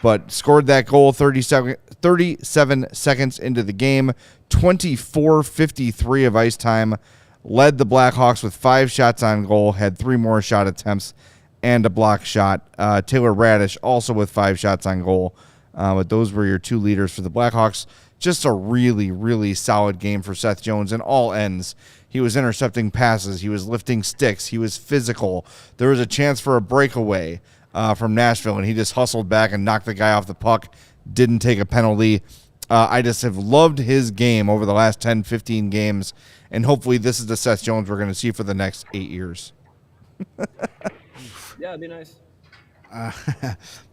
A: but scored that goal 37 seconds into the game, 24:53 of ice time, led the Blackhawks with 5 shots on goal, had 3 more shot attempts and a block shot. Taylor Radish also with 5 shots on goal, but those were your 2 leaders for the Blackhawks. Just a really, really solid game for Seth Jones in all ends. He was intercepting passes. He was lifting sticks. He was physical. There was a chance for a breakaway from Nashville, and he just hustled back and knocked the guy off the puck, didn't take a penalty. I just have loved his game over the last 10, 15 games, and hopefully this is the Seth Jones we're going to see for the next 8 years.
C: Yeah, it'd be nice.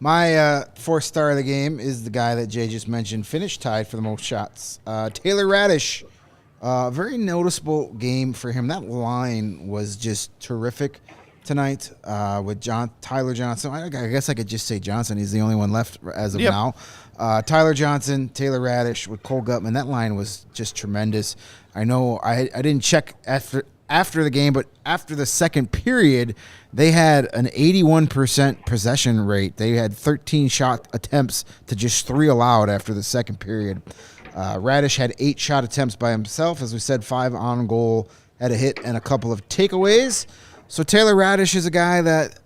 B: My 4th star of the game is the guy that Jay just mentioned, finished tied for the most shots. Taylor Radish, very noticeable game for him. That line was just terrific tonight with Tyler Johnson. I guess I could just say Johnson. He's the only one left as of now. Tyler Johnson, Taylor Radish with Cole Gutman. That line was just tremendous. I know I didn't check after the game, but after the second period, they had an 81% possession rate. They had 13 shot attempts to just 3 allowed after the second period. Radish had 8 shot attempts by himself. As we said, 5 on goal, had a hit and a couple of takeaways. So Taylor Radish is a guy that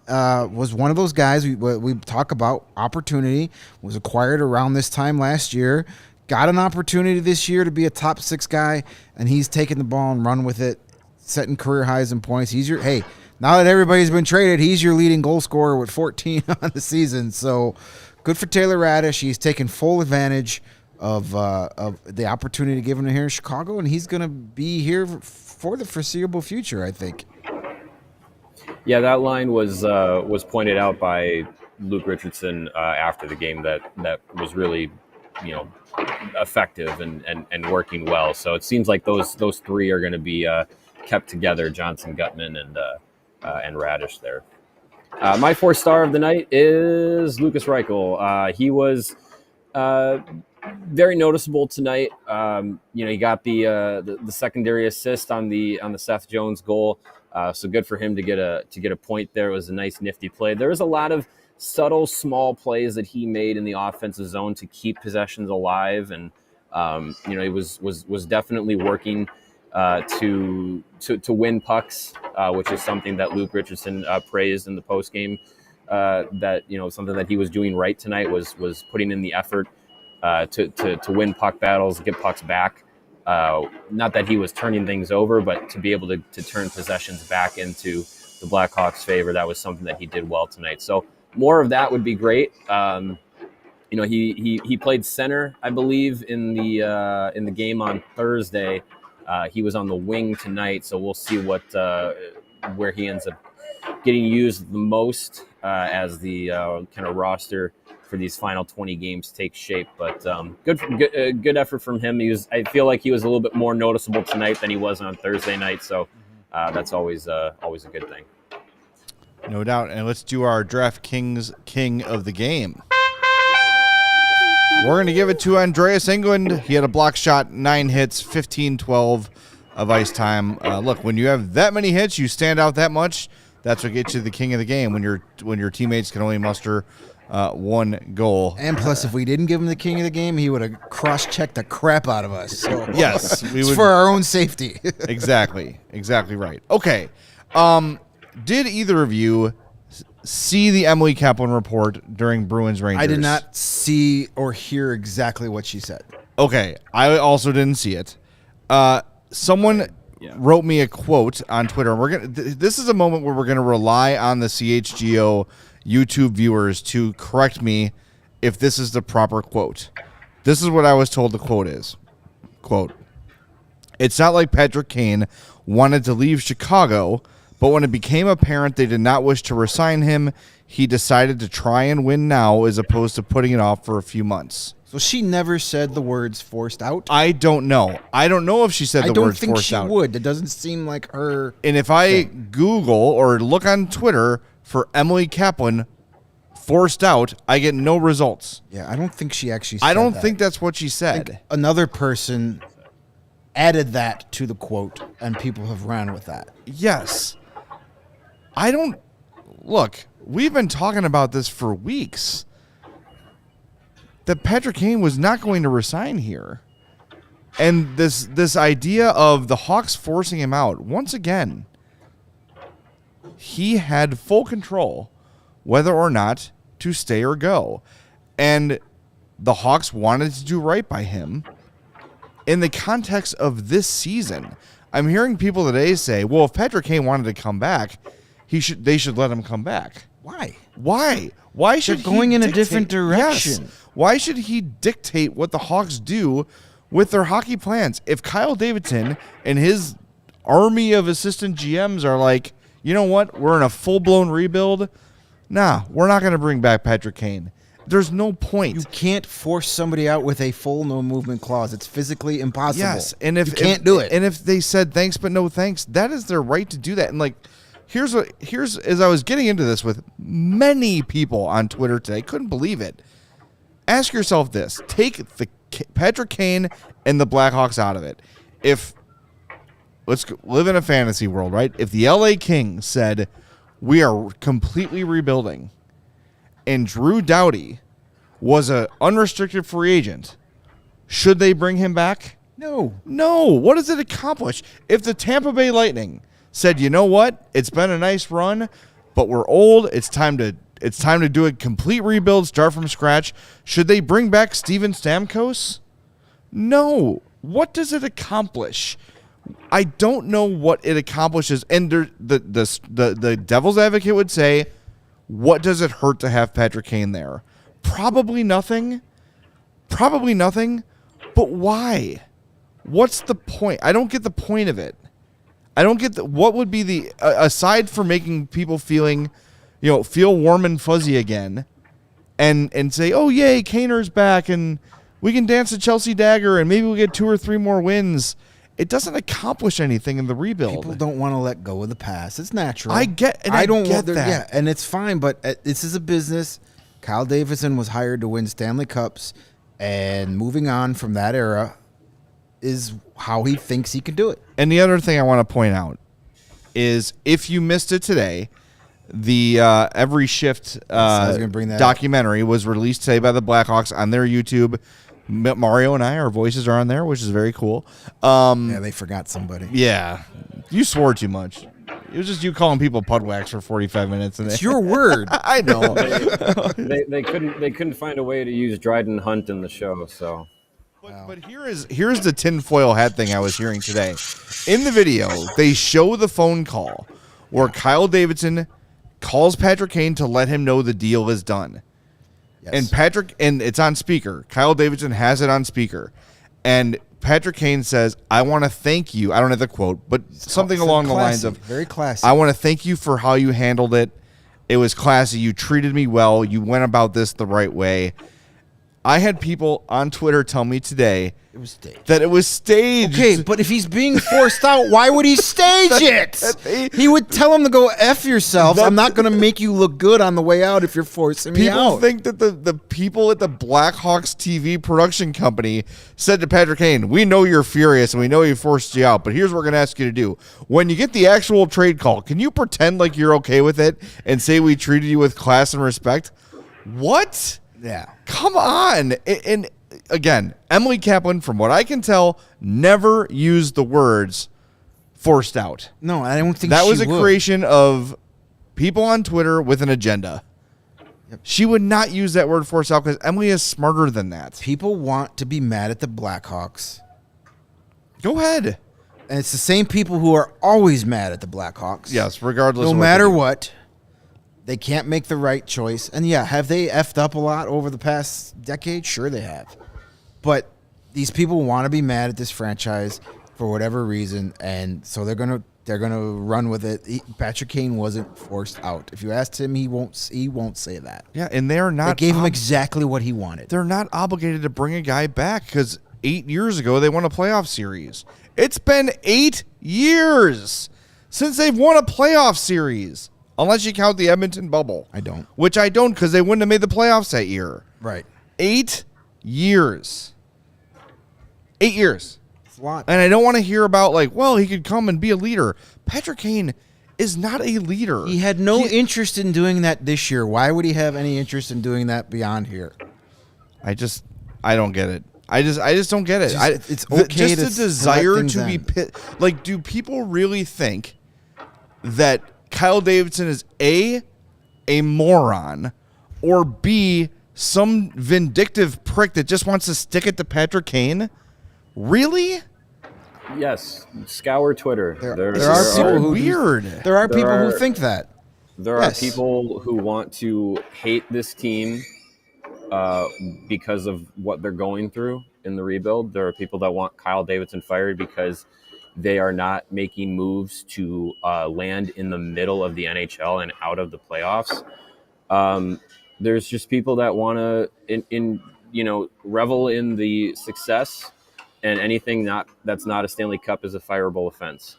B: was one of those guys we talk about. Opportunity, was acquired around this time last year. Got an opportunity this year to be a top 6 guy, and he's taking the ball and run with it, setting career highs in points. Now that everybody's been traded, he's your leading goal scorer with 14 on the season. So good for Taylor Radish. He's taken full advantage of the opportunity given to here in Chicago, and he's going to be here for the foreseeable future, I think.
C: Yeah, that line was pointed out by Luke Richardson after the game that was really, effective and working well. So it seems like those 3 are going to be kept together: Johnson, Gutman, and Radish there. My 4th star of the night is Lucas Reichel. He was very noticeable tonight. He got the secondary assist on the Seth Jones goal. So good for him to get a point there. It was a nice, nifty play. There was a lot of subtle, small plays that he made in the offensive zone to keep possessions alive, and he was definitely working to win pucks, which is something that Luke Richardson praised in the postgame. That something that he was doing right tonight was putting in the effort to win puck battles, get pucks back. Not that he was turning things over, but to be able to turn possessions back into the Blackhawks' favor, that was something that he did well tonight. So more of that would be great. He played center, I believe, in the game on Thursday. He was on the wing tonight, so we'll see where he ends up getting used the most as the kind of roster for these final 20 games take shape. But good effort from him. I feel like he was a little bit more noticeable tonight than he was on Thursday night, so that's always a good thing.
A: No doubt. And let's do our DraftKings King of the Game. We're going to give it to Andreas England. He had a block shot, 9 hits, 15-12 of ice time. Look, when you have that many hits, you stand out that much. That's what gets you the king of the game when your teammates can only muster 1 goal.
B: And plus, if we didn't give him the king of the game, he would have cross-checked the crap out of us. So
A: Yes, we
B: it's
A: would.
B: for our own safety.
A: Exactly right. Okay, did either of you see the Emily Kaplan report during Bruins Rangers?
B: I did not see or hear exactly what she said.
A: Okay, I also didn't see it. Someone wrote me a quote on Twitter. And this is a moment where we're gonna rely on the CHGO YouTube viewers to correct me if this is the proper quote. This is what I was told the quote is. Quote, "It's not like Patrick Kane wanted to leave Chicago, but when it became apparent they did not wish to resign him, he decided to try and win now as opposed to putting it off for a few months."
B: So she never said the words forced out?
A: I don't know. I don't know if she said the words forced out.
B: I don't think she would. It doesn't seem like her.
A: And if I Google or look on Twitter for Emily Kaplan forced out, I get no results.
B: Yeah, I don't think she actually said
A: I don't
B: that.
A: think that's what she
B: I
A: said.
B: think another person added that to the quote, and people have ran with that.
A: Yes. Look, we've been talking about this for weeks. That Patrick Kane was not going to resign here. And this idea of the Hawks forcing him out, once again, he had full control whether or not to stay or go. And the Hawks wanted to do right by him in the context of this season. I'm hearing people today say, well, if Patrick Kane wanted to come back, they should let him come back.
B: Why?
A: Why should
B: They're going
A: he
B: in a
A: dictate-
B: different direction.
A: Yes. Why should he dictate what the Hawks do with their hockey plans? If Kyle Davidson and his army of assistant GMs are like, you know what, we're in a full-blown rebuild, nah, we're not going to bring back Patrick Kane. There's no point.
B: You can't force somebody out with a full no movement clause. It's physically impossible.
A: Yes, and if
B: you can't do it.
A: And if they said thanks but no thanks, that is their right to do that. And like, here's as I was getting into this with many people on Twitter today, couldn't believe it. Ask yourself this: take the Patrick Kane and the Blackhawks out of it. Let's live in a fantasy world, right? If the LA Kings said we are completely rebuilding, and Drew Doughty was an unrestricted free agent, should they bring him back?
B: No.
A: What does it accomplish? If the Tampa Bay Lightning said, you know what, it's been a nice run, but we're old, it's time to do a complete rebuild, start from scratch, should they bring back Steven Stamkos? No. What does it accomplish? I don't know what it accomplishes. And the devil's advocate would say, what does it hurt to have Patrick Kane there? Probably nothing. But why? What's the point? I don't get the point of it. I don't get what would be the aside from making people feel warm and fuzzy again, and say, oh yay, Kaner's back and we can dance the Chelsea dagger and maybe we'll get 2 or 3 more wins. It doesn't accomplish anything in the rebuild.
B: People don't want to let go of the past. It's natural.
A: I get that.
B: Yeah, and it's fine, but this is a business. Kyle Davidson was hired to win Stanley Cups, and moving on from that era is how he thinks he can do it.
A: And the other thing I want to point out is if you missed it today, the Every Shift documentary was released today by the Blackhawks on their YouTube. Mario and our voices are on there, which is very cool.
B: Yeah, they forgot somebody.
A: Yeah, you swore too much. It was just you calling people pudwax for 45 minutes.
B: It's your word.
A: I know.
C: They couldn't find a way to use Dryden Hunt in the show, so.
A: But here's the tinfoil hat thing I was hearing today. In the video, they show the phone call where Kyle Davidson calls Patrick Kane to let him know the deal is done. Yes. And it's on speaker. Kyle Davidson has it on speaker. And Patrick Kane says, I want to thank you. I don't have the quote, but something along the lines of,
B: very classy.
A: I want to thank you for how you handled it. It was classy. You treated me well. You went about this the right way. I had people on Twitter tell me today
B: It was staged.
A: that it was staged.
B: Okay, but if he's being forced out, why would he stage it? He would tell him to go F yourself. I'm not going to make you look good on the way out if you're forcing me
A: People
B: out.
A: think that the people at the Blackhawks TV production company said to Patrick Kane, we know you're furious and we know he forced you out, but here's what we're going to ask you to do. When you get the actual trade call, can you pretend like you're okay with it and say we treated you with class and respect? What?
B: Yeah.
A: Come on. And again, Emily Kaplan, from what I can tell, never used the words forced out.
B: No, I don't think
A: That
B: she
A: was a
B: would.
A: creation of people on Twitter with an agenda.
B: Yep.
A: She would not use that word forced out because Emily is smarter than that.
B: People want to be mad at the Blackhawks.
A: Go ahead.
B: And it's the same people who are always mad at the Blackhawks.
A: Yes, regardless
B: No
A: of what
B: matter
A: they do.
B: what, they can't make the right choice. And yeah, have they effed up a lot over the past decade? Sure they have. But these people want to be mad at this franchise for whatever reason, and so they're gonna run with it. Patrick Kane wasn't forced out. If you asked him, he won't say that.
A: Yeah, and they're not.
B: They gave him exactly what he wanted.
A: They're not obligated to bring a guy back because 8 years ago they won a playoff series. It's been 8 years since they've won a playoff series, unless you count the Edmonton bubble.
B: I don't.
A: Which I don't, because they wouldn't have made the playoffs that year.
B: Right.
A: 8 years. 8 years.
B: It's a lot.
A: And I don't want to hear about, like, well, he could come and be a leader. Patrick Kane is not a leader.
B: He had no interest in doing that this year. Why would he have any interest in doing that beyond here?
A: I don't get it. I just don't get it.
B: It's okay
A: just
B: to
A: a desire
B: let things
A: to be
B: end.
A: like, do people really think that Kyle Davidson is A, moron, or B, some vindictive prick that just wants to stick it to Patrick Kane? Really?
C: Yes, scour Twitter.
B: There are people who
A: weird.
B: There are people who
C: are-
B: think that.
C: There
B: Yes.
C: are people who want to hate this team because of what they're going through in the rebuild. There are people that want Kyle Davidson fired because they are not making moves to land in the middle of the NHL and out of the playoffs. There's just people that want to, revel in the success, and anything that's not a Stanley Cup is a fireable offense.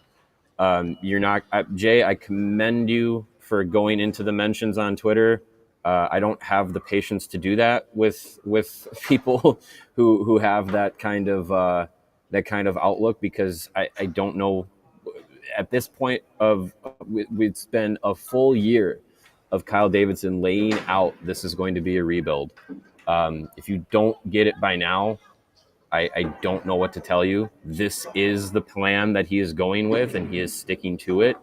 C: You're not, Jay. I commend you for going into the mentions on Twitter. I don't have the patience to do that with people who have that kind of outlook, because I don't know. At this point we'd spend a full year of Kyle Davidson laying out this is going to be a rebuild. If you don't get it by now, I don't know what to tell you. This is the plan that he is going with, and he is sticking to it.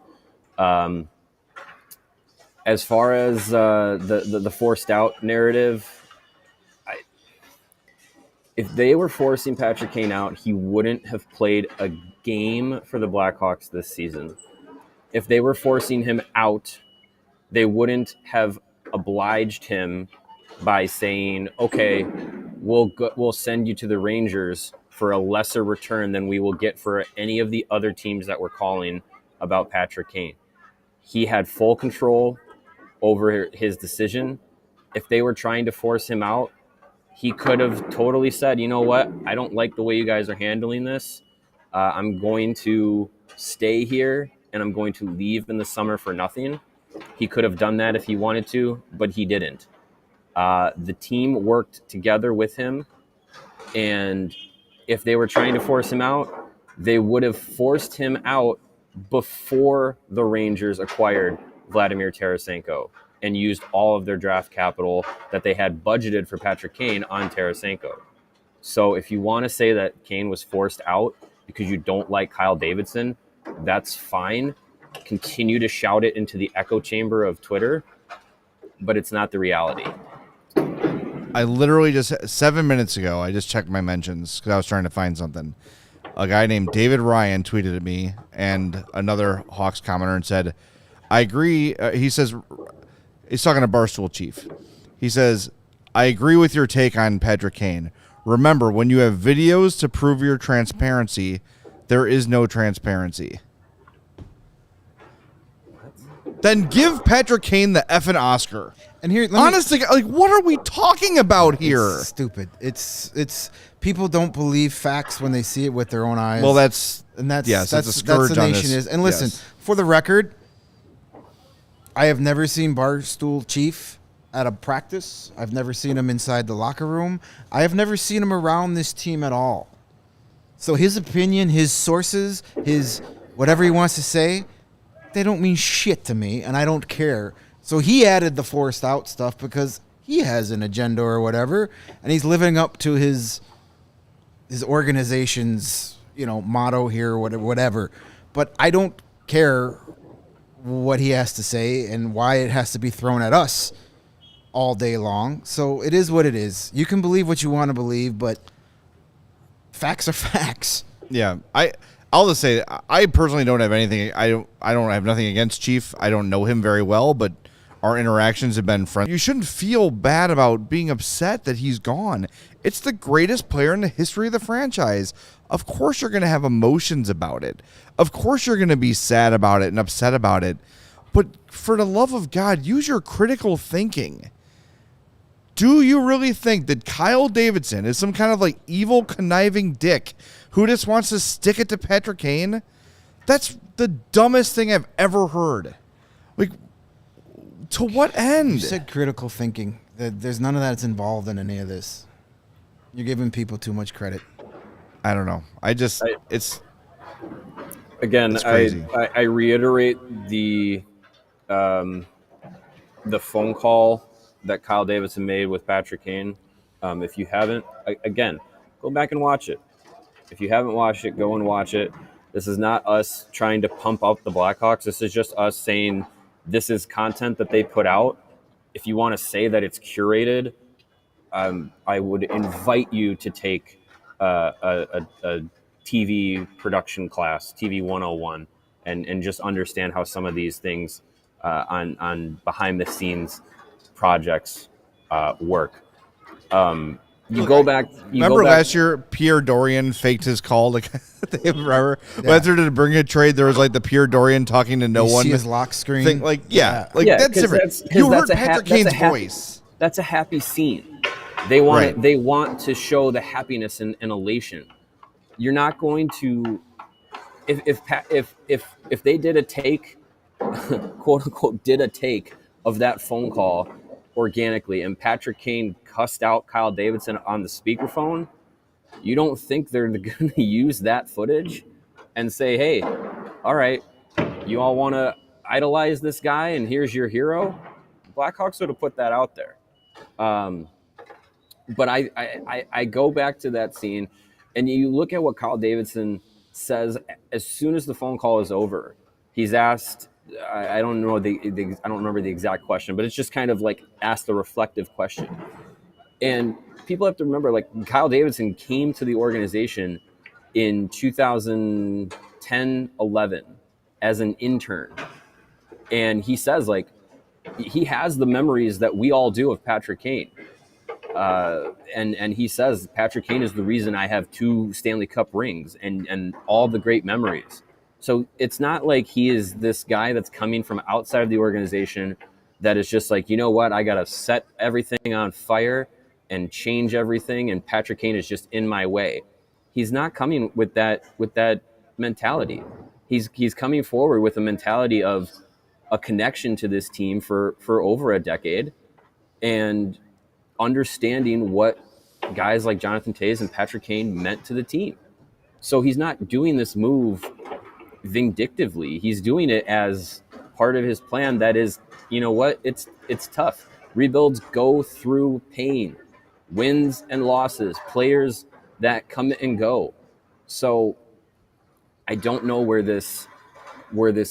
C: As far as the forced out narrative, if they were forcing Patrick Kane out, he wouldn't have played a game for the Blackhawks this season. If they were forcing him out, they wouldn't have obliged him by saying, okay, we'll send you to the Rangers for a lesser return than we will get for any of the other teams that were calling about Patrick Kane. He had full control over his decision. If they were trying to force him out, he could have totally said, you know what, I don't like the way you guys are handling this. I'm going to stay here, and I'm going to leave in the summer for nothing. He could have done that if he wanted to, but he didn't. The team worked together with him, and if they were trying to force him out, they would have forced him out before the Rangers acquired Vladimir Tarasenko and used all of their draft capital that they had budgeted for Patrick Kane on Tarasenko. So if you want to say that Kane was forced out because you don't like Kyle Davidson, that's fine. Continue to shout it into the echo chamber of Twitter, but it's not the reality.
A: I literally just 7 minutes ago, I just checked my mentions because I was trying to find something. A guy named David Ryan tweeted at me and another Hawks commenter and said, I agree. He says, he's talking to Barstool Chief. He says, I agree with your take on Patrick Kane. Remember, when you have videos to prove your transparency, there is no transparency. then give Petr Kane the effing Oscar.
B: And here,
A: honestly, like, what are we talking about here?
B: It's stupid. It's people don't believe facts when they see it with their own eyes.
A: Well, that's
B: the
A: scourge on
B: nation
A: this.
B: is. And listen, for the record, I have never seen Barstool Chief at a practice. I've never seen him inside the locker room. I have never seen him around this team at all. So his opinion, his sources, his whatever he wants to say, they don't mean shit to me, and I don't care. So he added the forced out stuff because he has an agenda or whatever, and he's living up to his organization's, motto here or whatever. But I don't care what he has to say and why it has to be thrown at us all day long. So it is what it is. You can believe what you want to believe, but facts are facts.
A: Yeah, I'll just say I personally don't have anything. I don't have nothing against Chief. I don't know him very well, but our interactions have been friendly. You shouldn't feel bad about being upset that he's gone. It's the greatest player in the history of the franchise. Of course you're going to have emotions about it. Of course you're going to be sad about it and upset about it. But for the love of God, use your critical thinking. Do you really think that Kyle Davidson is some kind of like evil, conniving dick who just wants to stick it to Petr Kane? That's the dumbest thing I've ever heard. Like, to what end?
B: You said critical thinking. There's none of that's involved in any of this. You're giving people too much credit.
A: I don't know. It's crazy.
C: I reiterate the phone call that Kyle Davidson made with Petr Kane. If you haven't, again, go back and watch it. If you haven't watched it, go and watch it. This is not us trying to pump up the Blackhawks. This is just us saying this is content that they put out. If you want to say that it's curated, I would invite you to take a TV production class, TV 101, and just understand how some of these things on behind-the-scenes projects work. Go back.
A: Remember last year, Pierre Dorian faked his call. Like, remember? Yeah. Whether to bring a trade, there was like the Pierre Dorian talking to no one.
B: See his lock screen.
A: Thing. Like, that's different. You heard Petr Kane's voice.
C: That's a happy scene. They want They want to show the happiness and elation. You're not going to, if they did a take, quote unquote, did a take of that phone call organically, and Petr Kane cussed out Kyle Davidson on the speakerphone, you don't think they're going to use that footage and say, hey, all right, you all want to idolize this guy and here's your hero? Blackhawks would have put that out there. But I go back to that scene, and you look at what Kyle Davidson says as soon as the phone call is over. He's asked, I don't know I don't remember the exact question, but it's just kind of like asked the reflective question. And people have to remember, like, Kyle Davidson came to the organization in 2010-11 as an intern. And he says, like, he has the memories that we all do of Petr Kane. And he says, Petr Kane is the reason I have 2 Stanley Cup rings and all the great memories. So it's not like he is this guy that's coming from outside of the organization that is just like, you know what, I got to set everything on fire and change everything, and Petr Kane is just in my way. He's not coming with that mentality. He's coming forward with a mentality of a connection to this team for over a decade, and understanding what guys like Jonathan Toews and Petr Kane meant to the team. So he's not doing this move vindictively. He's doing it as part of his plan that is, you know what, it's tough. Rebuilds go through pain, wins and losses, players that come and go. So I don't know where this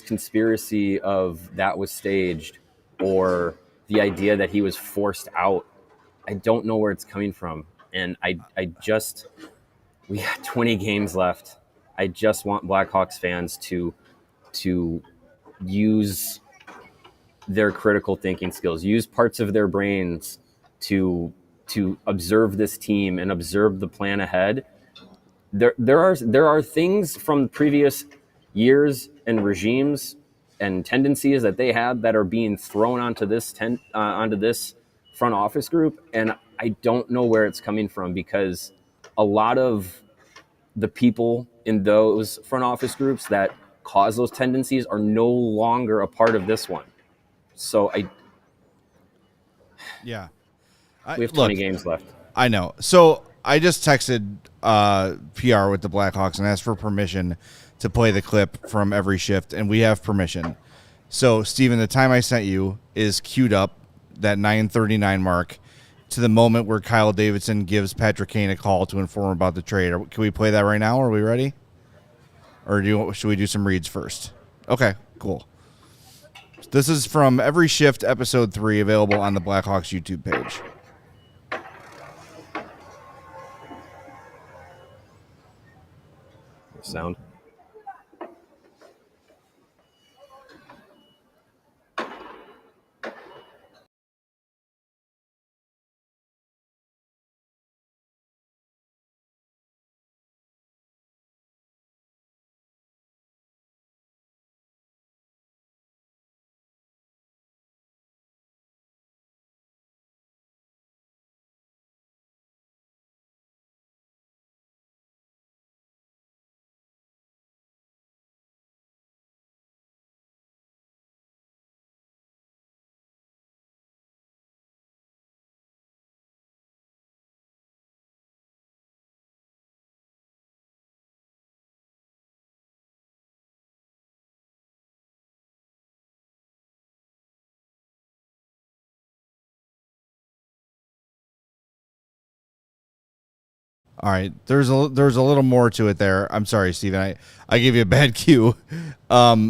C: conspiracy of that was staged, or the idea that he was forced out. I don't know where it's coming from. And we got 20 games left. I just want Blackhawks fans to use their critical thinking skills, use parts of their brains to observe this team and observe the plan ahead. There are things from previous years and regimes and tendencies that they had that are being thrown onto this onto this front office group, and I don't know where it's coming from, because a lot of the people in those front office groups that cause those tendencies are no longer a part of this one. So we have 20 games left.
A: I know. So I just texted PR with the Blackhawks and asked for permission to play the clip from every shift, and we have permission. So, Steven, the time I sent you is queued up, that 9:39 mark, to the moment where Kyle Davidson gives Patrick Kane a call to inform about the trade. Can we play that right now? Are we ready? Or should we do some reads first? Okay, cool. This is from Every Shift, Episode 3, available on the Blackhawks YouTube page.
C: Sound.
A: All right, there's a little more to it there. I'm sorry, Steven. I gave you a bad cue. Can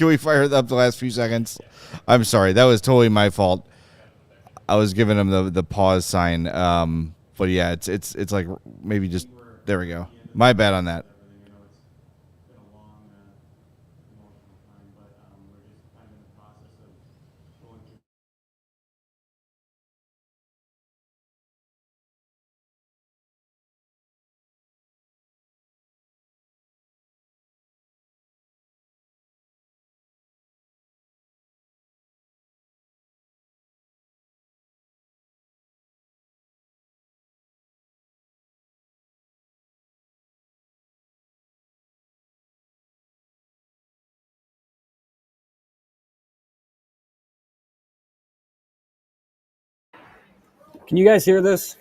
A: we fire up the last few seconds? I'm sorry. That was totally my fault. I was giving him the pause sign. But yeah, it's like maybe just there we go. My bad on that.
C: Can you guys hear this?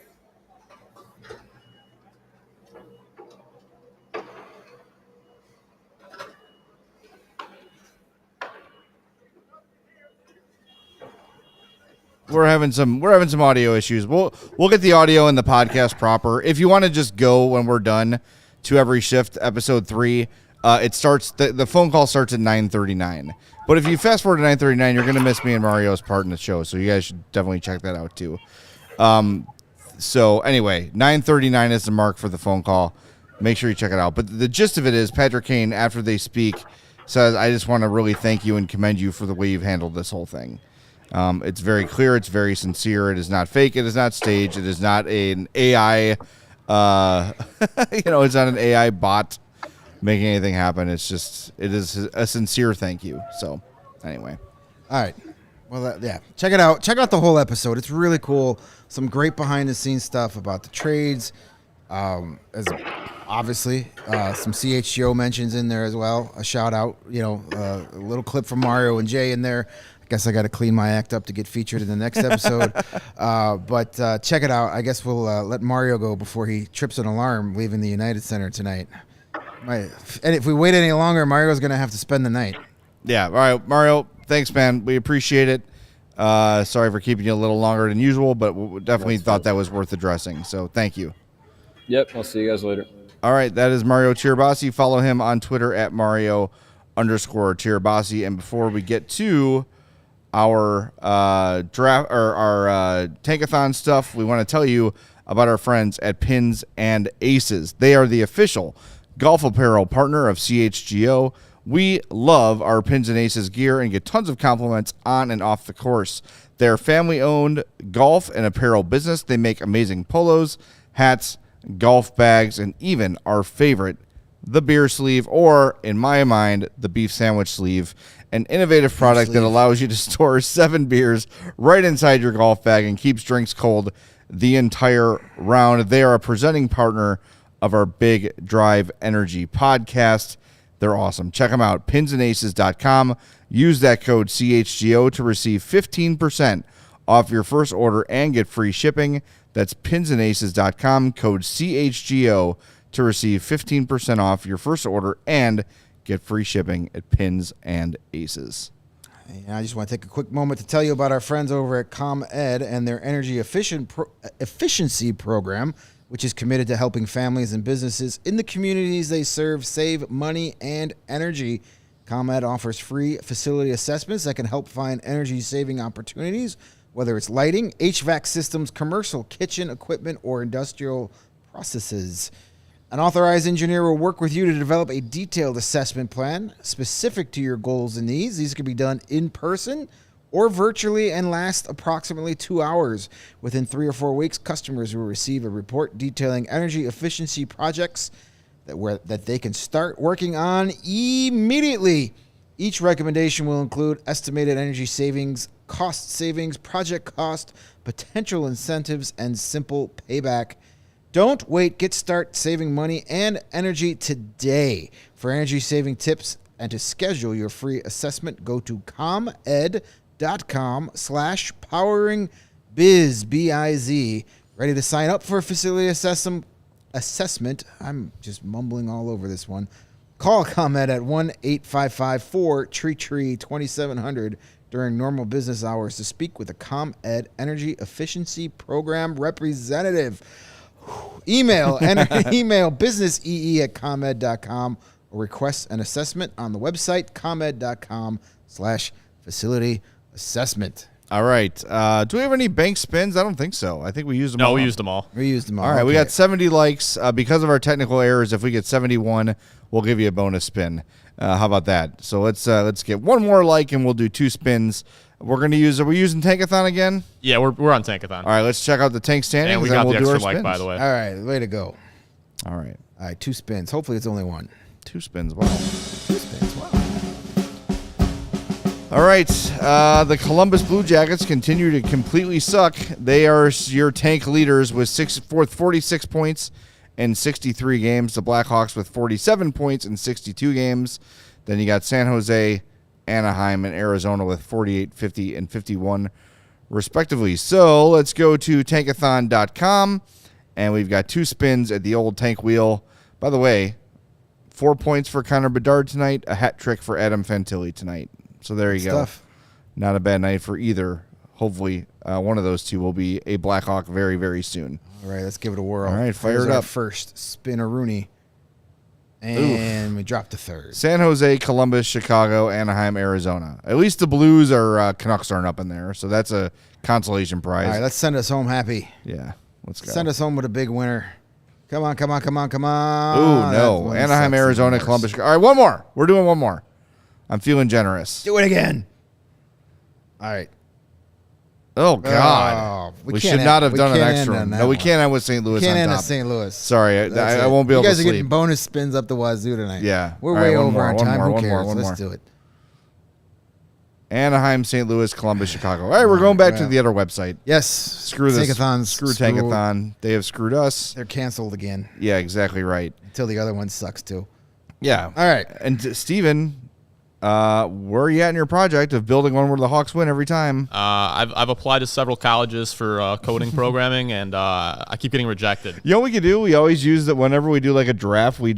A: We're having some audio issues. We'll get the audio in the podcast proper. If you want to just go when we're done to Every Shift, Episode 3, it starts. The phone call starts at 9:39. But if you fast forward to 9:39, you're going to miss me and Mario's part in the show. So you guys should definitely check that out too. So anyway, 9:39 is the mark for the phone call. Make sure you check it out. But the gist of it is, Patrick Kane, after they speak, says, "I just want to really thank you and commend you for the way you've handled this whole thing. It's very clear. It's very sincere. It is not fake. It is not staged. It is not an AI, it's not an AI bot making anything happen. It is a sincere thank you." So anyway.
B: All right. Well, yeah. Check it out. Check out the whole episode. It's really cool. Some great behind-the-scenes stuff about the trades. As obviously, some CHGO mentions in there as well. A shout-out, a little clip from Mario and Jay in there. I guess I got to clean my act up to get featured in the next episode. But check it out. I guess we'll let Mario go before he trips an alarm leaving the United Center tonight. And if we wait any longer, Mario's going to have to spend the night.
A: Yeah. All right, Mario, thanks, man. We appreciate it. Sorry for keeping you a little longer than usual, but we definitely thought that was worth addressing. So thank you.
C: Yep. I'll see you guys later.
A: All right. That is Mario Tirabassi. Follow him on Twitter at Mario_Tirabassi. And before we get to our draft or our Tankathon stuff, we want to tell you about our friends at Pins and Aces. They are the official golf apparel partner of CHGO. We love our Pins and Aces gear and get tons of compliments on and off the course. They're family-owned golf and apparel business. They make amazing polos, hats, golf bags, and even our favorite the beer sleeve, or, in my mind, the beef sandwich sleeve, an innovative product that allows you to store 7 beers right inside your golf bag and keeps drinks cold the entire round. They are a presenting partner of our Big Drive Energy podcast. They're awesome. Check them out, pinsandaces.com. Use that code CHGO to receive 15% off your first order and get free shipping. That's pinsandaces.com, code CHGO to receive 15% off your first order and get free shipping at Pins and Aces.
B: And I just want to take a quick moment to tell you about our friends over at ComEd and their energy efficiency program, which is committed to helping families and businesses in the communities they serve save money and energy. ComEd offers free facility assessments that can help find energy-saving opportunities, whether it's lighting, HVAC systems, commercial kitchen equipment, or industrial processes. An authorized engineer will work with you to develop a detailed assessment plan specific to your goals and needs. These can be done in person or virtually and last approximately 2 hours. Within 3 or 4 weeks, customers will receive a report detailing energy efficiency projects that they can start working on immediately. Each recommendation will include estimated energy savings, cost savings, project cost, potential incentives, and simple payback. Don't wait. Get start saving money and energy today. For energy-saving tips and to schedule your free assessment, go to comed.com/poweringbiz, B-I-Z. Ready to sign up for a facility assessment? I'm just mumbling all over this one. Call ComEd at 1-855-4-TREE-2700 during normal business hours to speak with a ComEd Energy Efficiency Program representative. Email businessee@comed.com or request an assessment on the website comed.com/facility assessment.
A: All right. Do we have any bank spins? I don't think so. I think we used them all.
D: No, we used them all.
B: We used them all.
A: All right. We got 70 likes. Because of our technical errors, if we get 71, we'll give you a bonus spin. How about that? So let's get one more like, and we'll do 2 spins. We're going to use, are we using Tankathon again?
D: Yeah, we're on Tankathon.
A: All right, let's check out the tank standings,
D: And we got
A: we'll
D: the
A: do our
D: extra like,
A: spins.
D: by the way.
B: All right, way to go.
A: All right.
B: All right, 2 spins. Hopefully it's only one.
A: 2 spins. Wow.
B: 2 spins, wow.
A: All right. The Columbus Blue Jackets continue to completely suck. They are your tank leaders with 46 points in 63 games. The Blackhawks with 47 points in 62 games. Then you got San Jose, Anaheim, and Arizona with 48, 50, and 51, respectively. So let's go to tankathon.com, and we've got 2 spins at the old tank wheel. By the way, 4 points for Connor Bedard tonight, a hat trick for Adam Fantilli tonight. So there you go. Not a bad night for either. Hopefully, one of those two will be a Blackhawk very, very soon.
B: All right, let's give it a whirl.
A: All right, fire
B: Here's
A: it
B: our
A: up.
B: first spin a Rooney. And we dropped the third.
A: San Jose, Columbus, Chicago, Anaheim, Arizona. At least the Blues are Canucks aren't up in there, so that's a consolation prize.
B: All right, let's send us home happy.
A: Yeah, let's go.
B: Send us home with a big winner. Come on, come on, come on, come on.
A: Ooh, no. Anaheim, Arizona, Columbus, Chicago. All right, one more. We're doing one more. I'm feeling generous.
B: Do it again. All right.
A: Oh, God. We should not have done an extra one. No, we can't end with St. Louis
B: Can't
A: on
B: end
A: top.
B: with St. Louis.
A: Sorry, I won't be able to
B: You guys are
A: sleep.
B: getting bonus spins up the wazoo tonight.
A: Yeah.
B: We're
A: All right,
B: way
A: one
B: over
A: more,
B: on
A: one
B: time.
A: more,
B: Who
A: one more,
B: cares?
A: one
B: Let's
A: more.
B: do it.
A: Anaheim, St. Louis, Columbus, Chicago. All right, we're going back to the other website.
B: Yes.
A: Screw this. Screw Tankathon. They have screwed us.
B: They're canceled again
A: Yeah, exactly right.
B: until the other one sucks too.
A: Yeah.
B: All right.
A: And Steven, where are you at in your project of building one where the Hawks win every time?
D: I've applied to several colleges for coding programming, and I keep getting rejected.
A: You know what we could do? We always use that whenever we do like a draft, we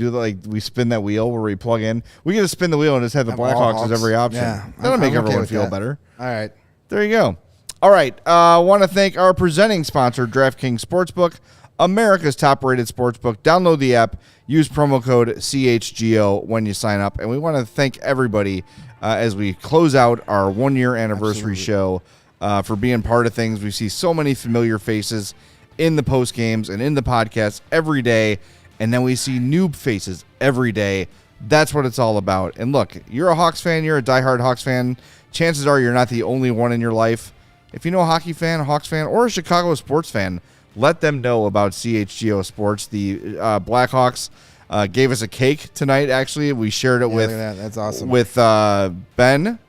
A: spin that wheel where we plug in. We can just spin the wheel and just have the Blackhawks as every option.
B: Yeah,
A: That'll make
B: I'm okay
A: everyone
B: with
A: feel
B: that.
A: better.
B: All right.
A: There you go. All right. I want to thank our presenting sponsor, DraftKings Sportsbook, America's top-rated sportsbook. Download the app. Use promo code CHGO when you sign up. And we want to thank everybody as we close out our one-year anniversary show for being part of things. We see so many familiar faces in the post games and in the podcast every day, and then we see noob faces every day. That's what it's all about. And look, you're a Hawks fan, you're a diehard Hawks fan. Chances are you're not the only one in your life. If you know a hockey fan, a Hawks fan, or a Chicago sports fan, let them know about CHGO Sports. The Blackhawks gave us a cake tonight. Actually, we shared it
B: Yeah,
A: with
B: look at that. That's awesome.
A: with Ben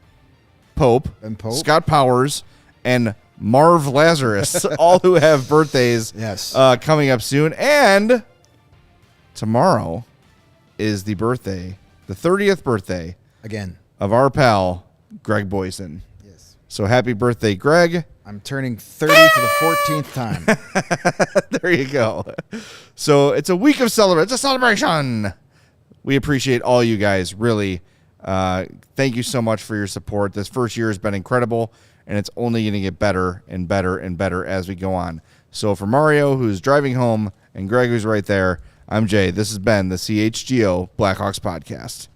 A: Pope, Scott Powers, and Marv Lazarus, all who have birthdays
B: Yes.
A: coming up soon. And tomorrow is the 30th birthday
B: Again.
A: of our pal, Greg Boysen.
B: Yes.
A: So happy birthday, Greg.
B: I'm turning 30 for the 14th time.
A: There you go. So it's a week of celebration. It's a celebration. We appreciate all you guys, really. Thank you so much for your support. This first year has been incredible, and it's only going to get better and better and better as we go on. So for Mario, who's driving home, and Greg, who's right there, I'm Jay. This has been the CHGO Blackhawks podcast.